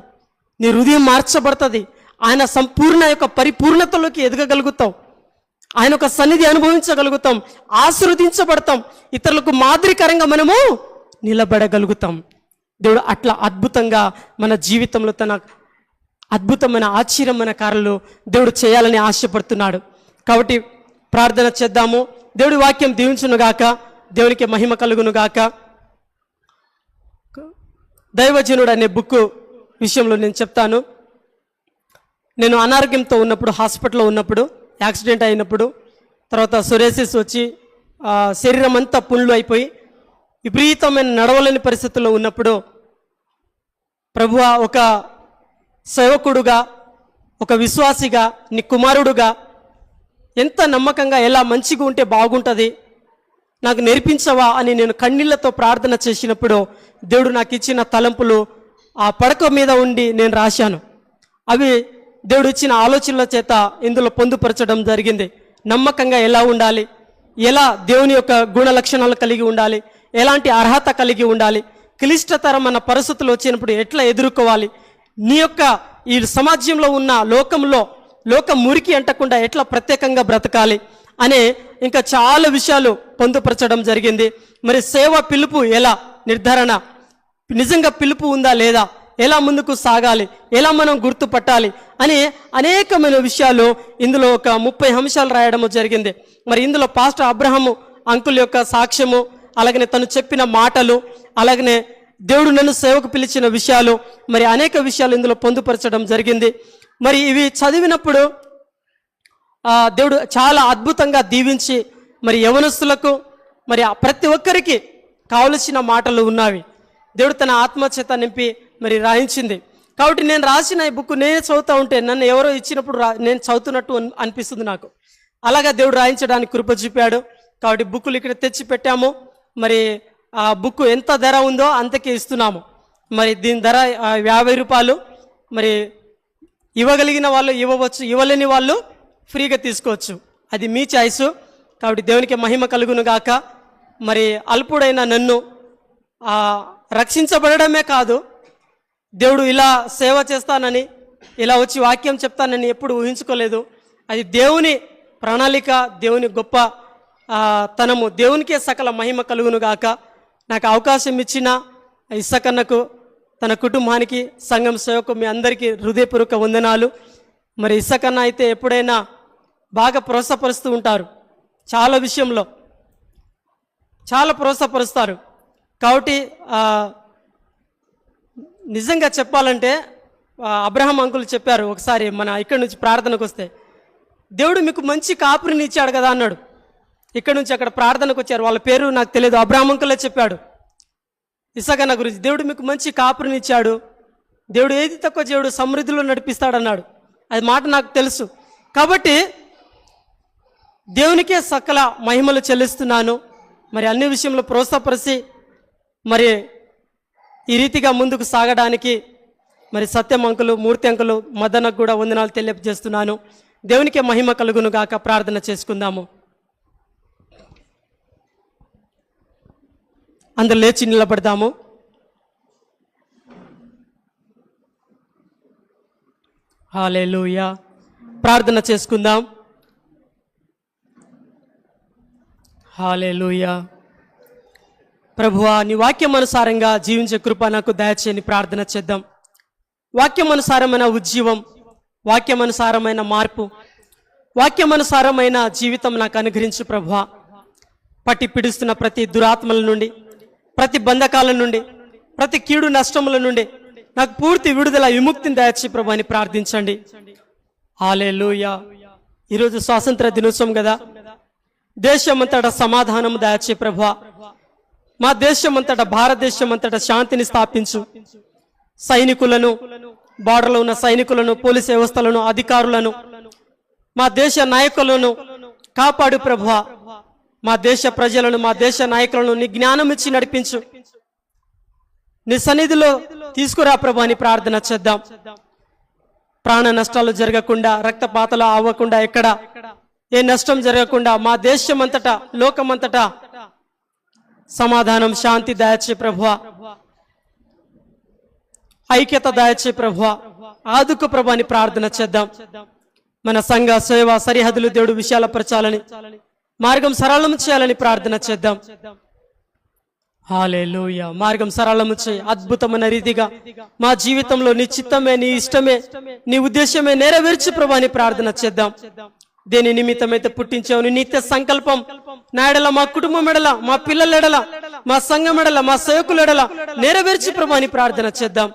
నీ హృదయం మార్చబడుతుంది. ఆయన సంపూర్ణ యొక్క పరిపూర్ణతలోకి ఎదగగలుగుతాం, ఆయన ఒక సన్నిధి అనుభవించగలుగుతాం, ఆశీర్వదించబడతాం, ఇతరులకు మాదిరికరంగా మనము నిలబడగలుగుతాం. దేవుడు అట్లా అద్భుతంగా మన జీవితంలో తన అద్భుతమైన, ఆశ్చర్యమైన కార్యాలు దేవుడు చేయాలని ఆశపడుతున్నాడు. కాబట్టి ప్రార్థన చేద్దాము. దేవుడి వాక్యం దీవించునుగాక, దేవునికి మహిమ కలుగునుగాక. దైవజనుడు అనే బుక్ విషయంలో నేను చెప్తాను. నేను అనారోగ్యంతో ఉన్నప్పుడు, హాస్పిటల్లో ఉన్నప్పుడు, యాక్సిడెంట్ అయినప్పుడు, తర్వాత సొరేసిస్ వచ్చి శరీరం అంతా పుండ్లు అయిపోయి విపరీతమైన నడవలేని పరిస్థితుల్లో ఉన్నప్పుడు, ప్రభువా, ఒక సేవకుడుగా, ఒక విశ్వాసిగా, నీ కుమారుడుగా ఎంత నమ్మకంగా, ఎలా మంచిగా ఉంటే బాగుంటుంది, నాకు నేర్పించవా అని నేను కన్నీళ్లతో ప్రార్థన చేసినప్పుడు దేవుడు నాకు ఇచ్చిన తలంపులు ఆ పడక మీద ఉండి నేను రాశాను. అవి దేవుడు ఇచ్చిన ఆలోచనల చేత ఇందులో పొందుపరచడం జరిగింది. నమ్మకంగా ఎలా ఉండాలి, ఎలా దేవుని యొక్క గుణ లక్షణాలు కలిగి ఉండాలి, ఎలాంటి అర్హత కలిగి ఉండాలి, క్లిష్టతరమైన పరిస్థితులు వచ్చినప్పుడు ఎట్లా ఎదుర్కోవాలి, నీ యొక్క ఈ సమాజంలో ఉన్న లోకం మురికి అంటకుండా ఎట్లా ప్రత్యేకంగా బ్రతకాలి అనే ఇంకా చాలా విషయాలు పొందుపరచడం జరిగింది. మరి సేవ పిలుపు ఎలా నిర్ధారణ, నిజంగా పిలుపు ఉందా లేదా, ఎలా ముందుకు సాగాలి, ఎలా మనం గుర్తుపట్టాలి అని అనేకమైన విషయాలు ఇందులో ఒక 30 అంశాలు రాయడము జరిగింది. మరి ఇందులో పాస్టర్ అబ్రహాము అంకుల్ యొక్క సాక్ష్యము, అలాగనే తను చెప్పిన మాటలు, అలాగనే దేవుడు నన్ను సేవకు పిలిచిన విషయాలు, మరి అనేక విషయాలు ఇందులో పొందుపరచడం జరిగింది. మరి ఇవి చదివినప్పుడు దేవుడు చాలా అద్భుతంగా దీవించి మరి యవనస్తులకు మరి ప్రతి ఒక్కరికి కావలసిన మాటలు ఉన్నవి. దేవుడు తన ఆత్మచేత నింపి మరి రాయించింది. కాబట్టి నేను రాసిన ఈ బుక్ నేనే చదువుతూ ఉంటే నన్ను ఎవరో ఇచ్చినప్పుడు నేను చదువుతున్నట్టు అనిపిస్తుంది నాకు. అలాగా దేవుడు రాయించడానికి కృప చూపాడు. కాబట్టి బుక్కులు ఇక్కడ తెచ్చి పెట్టాము. మరి ఆ బుక్ ఎంత ధర ఉందో అంతకే ఇస్తున్నాము. మరి దీని ధర 50 రూపాయలు. మరి ఇవ్వగలిగిన వాళ్ళు ఇవ్వవచ్చు, ఇవ్వలేని వాళ్ళు ఫ్రీగా తీసుకోవచ్చు. అది మీ చాయిస్. కాబట్టి దేవునికి మహిమ కలుగును గాక. మరి అల్పుడైన నన్ను రక్షించబడమే కాదు, దేవుడు ఇలా సేవ చేస్తానని, ఇలా వచ్చి వాక్యం చెప్తానని ఎప్పుడు ఊహించుకోలేదు. అది దేవుని ప్రణాళిక, దేవుని గొప్ప తనము. దేవునికే సకల మహిమ కలుగును గాక. నాకు అవకాశం ఇచ్చిన ఇస్సకన్నకు, తన కుటుంబానికి, సంఘం సేవకు మీ అందరికీ హృదయపూర్వక వందనాలు. మరి ఇస్సకన్న అయితే ఎప్పుడైనా బాగా ప్రోత్సాహపరుస్తూ ఉంటారు, చాలా విషయంలో చాలా ప్రోత్సాహపరుస్తారు. కాబట్టి నిజంగా చెప్పాలంటే అబ్రహాం అంకుల్ చెప్పారు ఒకసారి, మన ఇక్కడి నుంచి ప్రార్థనకు వస్తే, దేవుడు మీకు మంచి కాపురిని ఇచ్చాడు కదా అన్నాడు. ఇక్కడ నుంచి అక్కడ ప్రార్థనకు వచ్చారు, వాళ్ళ పేరు నాకు తెలియదు, అబ్రహాం అంకులే చెప్పాడు ఇస్సాకన్న గురించి. దేవుడు మీకు మంచి కాపురిని ఇచ్చాడు, దేవుడు ఏది తక్కువ దేవుడు సమృద్ధిలో నడిపిస్తాడన్నాడు. అది మాట నాకు తెలుసు. కాబట్టి దేవునికే సకల మహిమలు చెల్లిస్తున్నాను. మరి అన్ని విషయంలో ప్రోత్సాహపరిచి మరి ఈ రీతిగా ముందుకు సాగడానికి మరి సత్యం అంకులు, మూర్తి అంకులు, మదనకు కూడా వందనాలు తెలియజేస్తున్నాను. దేవునికే మహిమ కలుగును గాక. ప్రార్థన చేసుకుందాము. అందరూ లేచి నిలబడదాము. హల్లెలూయా. ప్రార్థన చేసుకుందాం. హల్లెలూయా. ప్రభువా, నీ వాక్యం అనుసారంగా జీవించే కృప నాకు దయచేయని ప్రార్థన చేద్దాం. వాక్యం అనుసారమైన ఉజ్జీవం, వాక్యం అనుసారమైన మార్పు, వాక్యం అనుసారమైన జీవితం నాకు అనుగ్రహించు ప్రభువా. పట్టి పిడుస్తున్న ప్రతి దురాత్మల నుండి, ప్రతి బంధకాల నుండి, ప్రతి కీడు నష్టముల నుండి నాకు పూర్తి విడుదల, విముక్తిని దయచేయి ప్రభు అని ప్రార్థించండి. హల్లెలూయా. ఈరోజు స్వాతంత్ర దినోత్సవం కదా, దేశమంతటా సమాధానం దయచేయి ప్రభువా. మా దేశమంతటా, భారతదేశం అంతటా శాంతిని స్థాపించు. సైనికులను, బార్డర్లో ఉన్న సైనికులను, పోలీస్ వ్యవస్థలను, అధికారులను, మా దేశ నాయకులను కాపాడు ప్రభువా. మా దేశ ప్రజలను, మా దేశ నాయకులను నీ జ్ఞానం ఇచ్చి నడిపించు. నీ సన్నిధిలో తీసుకురా ప్రభు అని ప్రార్థన చేద్దాం. ప్రాణ నష్టాలు జరగకుండా, రక్తపాతాలు అవ్వకుండా, ఎక్కడ ఏ నష్టం జరగకుండా మా దేశం అంతటా, లోకమంతటా సమాధానం, శాంతి దయచే ప్రభువా. ఐక్యత దయచే ప్రభువా. ఆదుకు ప్రభు అని ప్రార్థన చేద్దాం. మన సంఘ సేవ సరిహద్దులు దేవుడు విశాలపరచాలని, మార్గం సరళం చేయాలని ప్రార్థన చేద్దాం. హల్లెలూయా. మార్గం సరళము చేయి. అద్భుతమైన రీతిగా మా జీవితంలో నీ చిత్తమే, నీ ఇష్టమే, నీ ఉద్దేశమే నెరవేర్చి ప్రభు అని ప్రార్థన చేద్దాం. దేని నిమిత్తమైతే పుట్టించావు నీ నిత్య సంకల్పం నా ఎడల, మా కుటుంబం ఎడల, మా పిల్లల ఎడల, మా సంఘం ఎడల, మా సేవకుల ఎడల నెరవేర్చి ప్రభు అని ప్రార్థన చేద్దాం.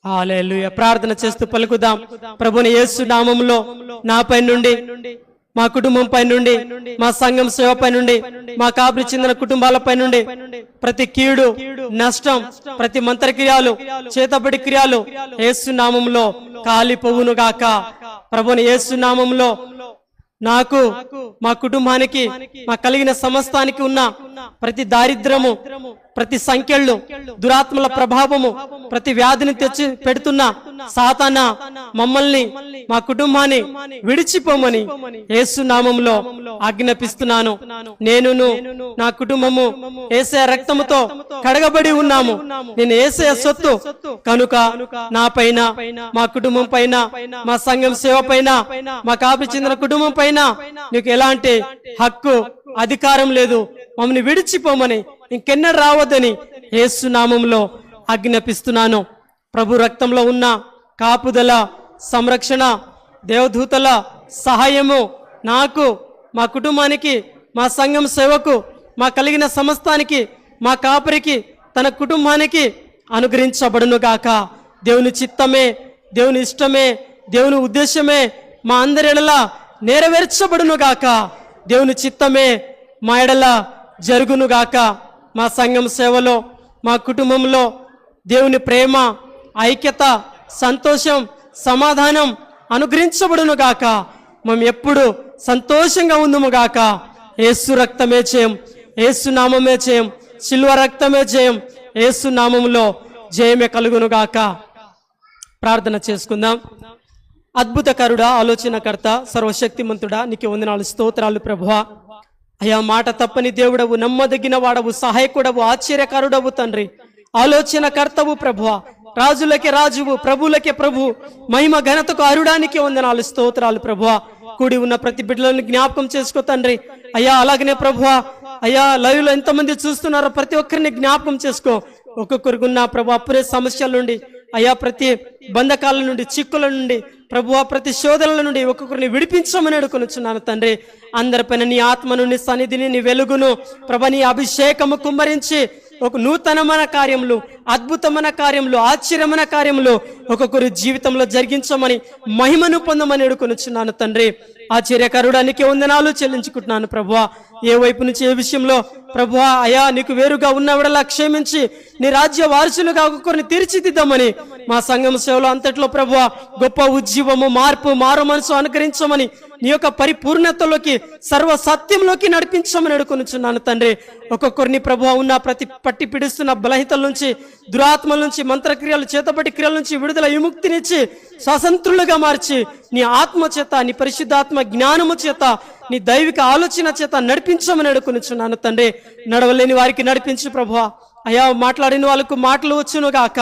హల్లెలూయా. ప్రార్థన చేస్తూ పలుకుదాం. ప్రభుని యేసు నామములో నాపై నుండి, మా కుటుంబం పై నుండి, మా సంఘం సేవపై నుండి, మా కాపురి చెందిన కుటుంబాలపై నుండి ప్రతి కీడు, నష్టం, ప్రతి మంత్రక్రియాలు, చేతబడి క్రియలు యేసు నామములో కాలిపోవును గాక. ప్రభుని యేసు నామములో నాకు, మా కుటుంబానికి, మా కలిగిన సమస్తానికి ఉన్న ప్రతి దారిద్రము, ప్రతి సంఖ్యలు, దురాత్మల ప్రభావము, ప్రతి వ్యాధిని తెచ్చి పెడుతున్న సాతాన మమ్మల్ని, మా కుటుంబాన్ని విడిచిపోమని యేసు నామములో ఆజ్ఞాపిస్తున్నాను. నేనును నా కుటుంబము యేసయ్య రక్తముతో కడగబడి ఉన్నాము. నేను యేసయ్య సొత్తు కనుక నా పైన, మా కుటుంబం పైన, మా సంఘం సేవ పైన, మా కాపరి చెందిన కుటుంబం పైన నీకు ఎలాంటి హక్కు, అధికారం లేదు. మమ్మల్ని విడిచిపోమని, ఇంకెన్నడూ రావద్దని యేసు నామములో ఆజ్ఞాపిస్తున్నాను. ప్రభు రక్తంలో ఉన్న కాపుదల, సంరక్షణ, దేవదూతల సహాయము నాకు, మా కుటుంబానికి, మా సంఘం సేవకు, మా కలిగిన సమస్తానికి, మా కాపరికి, తన కుటుంబానికి అనుగ్రహించబడును గాక. దేవుని చిత్తమే, దేవుని ఇష్టమే, దేవుని ఉద్దేశమే మా అందరి ఎడల నెరవేర్చబడును గాక. దేవుని చిత్తమే మా ఎడల జరుగును గాక. మా సంఘం సేవలో, మా కుటుంబంలో దేవుని ప్రేమ, ఐక్యత, సంతోషం, సమాధానం అనుగ్రహించబడును గాక. మేము ఎప్పుడు సంతోషంగా ఉందుము గాక. యేసు రక్తమే జయం, యేసు నామమే జయం, శిలువ రక్తమే జయం, యేసు నామములో జయమే కలుగును గాక. ప్రార్థన చేసుకుందాం. అద్భుతకరుడా, ఆలోచనకర్త, సర్వశక్తిమంతుడా, నీకు వందనాలు, స్తోత్రాలు ప్రభువా. అయా, మాట తప్పని దేవుడవు, నమ్మదగిన వాడవు, సహాయకుడవు, ఆశ్చర్యకారుడవు తండ్రి, ఆలోచనకర్తవు ప్రభువా. రాజులకే రాజువు, ప్రభులకే ప్రభు, మహిమ ఘనతకు అరుడానికి వందనాలు, స్తోత్రాలు ప్రభువా. కూడి ఉన్న ప్రతి బిడ్డలను జ్ఞాపకం చేసుకో తండ్రి. అయ్యా, అలాగనే ప్రభువా, అయ్యా లైవ్ లో ఎంతమంది చూస్తున్నారో ప్రతి ఒక్కరిని జ్ఞాపకం చేసుకో. ఒక్కొక్కరికి ఉన్న ప్రభు అప్పుడే సమస్యల నుండి, అయ్యా ప్రతి బంధకాల నుండి, చిక్కుల నుండి ప్రభువా, ప్రతి శోధనల నుండి ఒక్కొక్కరిని విడిపించమని అడుగునుచున్నాను తండ్రి. అందరిపైన నీ ఆత్మను, నీ సన్నిధిని, నీ వెలుగును ప్రభు, నీ అభిషేకము కుమ్మరించి ఒక నూతనమైన కార్యములు, అద్భుతమైన కార్యములు, ఆశ్చర్యమైన కార్యములు ఒక్కొక్కరి జీవితంలో జరిగించమని, మహిమను పొందమని అడుగునుచున్నాను తండ్రి. ఆశ్చర్యకరుడానికి వందనాలు చెల్లించుకుంటున్నాను ప్రభువా. ఏ వైపు నుంచి, ఏ విషయంలో ప్రభువా అయా నీకు వేరుగా ఉన్నవిడలా క్షమించి నీ రాజ్య వారసులుగా ఒక్కొక్కరిని తీర్చిదిద్దామని, మా సంఘం సేవలో అంతట్లో ప్రభువా గొప్ప ఉజ్జీవము, మార్పు, మారు మనసు అనుగ్రహించమని, నీ యొక్క పరిపూర్ణతలోకి, సర్వ సత్యంలోకి నడిపించమని అడుగునుచున్నాను తండ్రి. ఒక్కొక్కరిని ప్రభువా ఉన్న ప్రతి పట్టి పిడుస్తున్న బలహీనతల నుంచి, దురాత్మల నుంచి, మంత్రక్రియలు, చేతబడి క్రియల నుంచి విడుదల, విముక్తినిచ్చి స్వతంత్రులుగా మార్చి నీ ఆత్మ చేత, నీ పరిశుద్ధాత్మ జ్ఞానము చేత, నీ దైవిక ఆలోచన చేత నడిపించమని అడుగునుచున్నాను తండ్రి. నడవలేని వారికి నడిపించు ప్రభువా. అయా, మాట్లాడిన వాళ్ళకు మాటలు వచ్చును గాక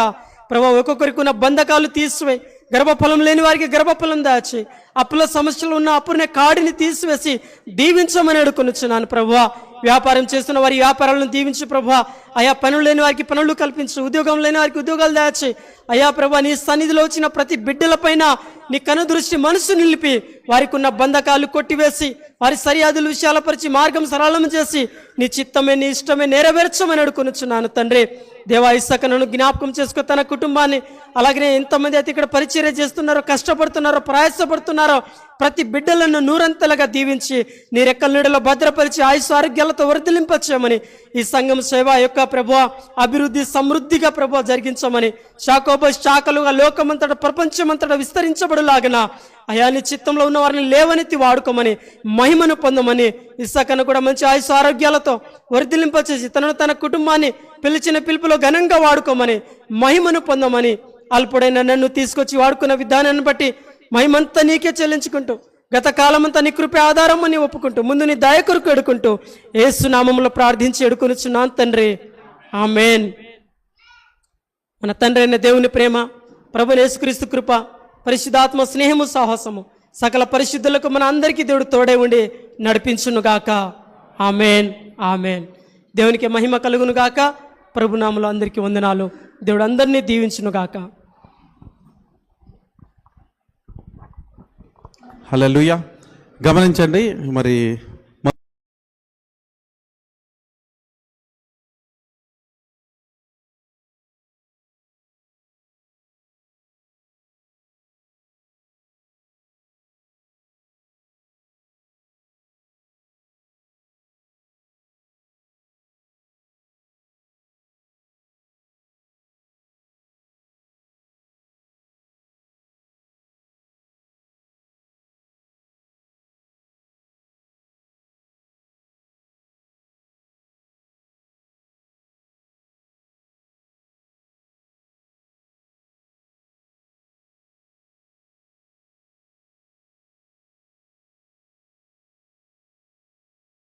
ప్రభువా. ఒక్కొక్కరికి ఉన్న బంధకాలు తీసివేయి. గర్భఫలం లేని వారికి గర్భఫలం దాచి, అప్పుల సమస్యలు ఉన్న అప్పునే కాడిని తీసివేసి దీవించమని అడుగునుచున్నాను ప్రభువా. వ్యాపారం చేస్తున్న వారి వ్యాపారాలను దీవించు ప్రభువా. అయా, పనులు లేని వారికి పనులు కల్పించు, ఉద్యోగం లేని వారికి ఉద్యోగాలు దాచి, అయా ప్రభువా నీ సన్నిధిలో వచ్చిన ప్రతి బిడ్డల పైన నీ కనుదృష్టి, మనసు నిలిపి వారికి ఉన్న బంధకాలు కొట్టివేసి, వారి సరిహద్దులు విశాలపరిచి, మార్గం సరళం చేసి నీ చిత్తమే, నీ ఇష్టమే నెరవేర్చమని అడుగునుచున్నాను తండ్రి. దేవా, ఇస్సాకును జ్ఞాపకం చేసుకో, తన కుటుంబాన్ని. అలాగనే ఎంతమంది అయితే ఇక్కడ పరిచర్య చేస్తున్నారో, కష్టపడుతున్నారో, ప్రయాసపడుతున్నారో ప్రతి బిడ్డలను నూరంతలుగా దీవించి నీ రెక్కల నీడలో భద్రపరిచి ఆయుష్ ఆరోగ్యాలతో వర్ధిలింపచేయమని, ఈ సంఘం సేవ యొక్క ప్రభువా అభివృద్ధి సమృద్ధిగా ప్రభువా జరిగించమని, శాఖలుగా లోకమంతటా, ప్రపంచమంతటా విస్తరించబడులాగన అయా నీ చిత్తంలో ఉన్న వారిని లేవనెత్తి వాడుకోమని, మహిమను పొందమని, ఇస్సాకును కూడా మంచి ఆయుష్ ఆరోగ్యాలతో వర్ధిలింపచేసి తనను, తన కుటుంబాన్ని పిలిచిన పిలుపులో ఘనంగా వాడుకోమని, మహిమను పొందమని, అల్పుడైన నన్ను తీసుకొచ్చి వాడుకున్న విధానాన్ని బట్టి మహిమంతా నీకే చెల్లించుకుంటూ, గత కాలమంతా నీ కృప ఆధారం అని ఒప్పుకుంటూ, ముందు నీ దయ కొరకు ఎడుకుంటూ యేసు నామములో ప్రార్థించి ఎడుకొనుచున్నాను తండ్రి. ఆమేన్. మన తండ్రి అయిన దేవుని ప్రేమ, ప్రభువైన యేసుక్రీస్తు కృప, పరిశుద్ధాత్మ స్నేహము, సాహసము సకల పరిశుద్ధులకు మన అందరికీ దేవుడు తోడే ఉండి నడిపించును గాక. ఆమేన్, ఆమేన్. దేవునికి మహిమ కలుగును గాక. ప్రభునామములో అందరికీ వందనాలు. దేవుడు అందరినీ దీవించును గాక. హల్లెలూయా. గమనించండి, మరి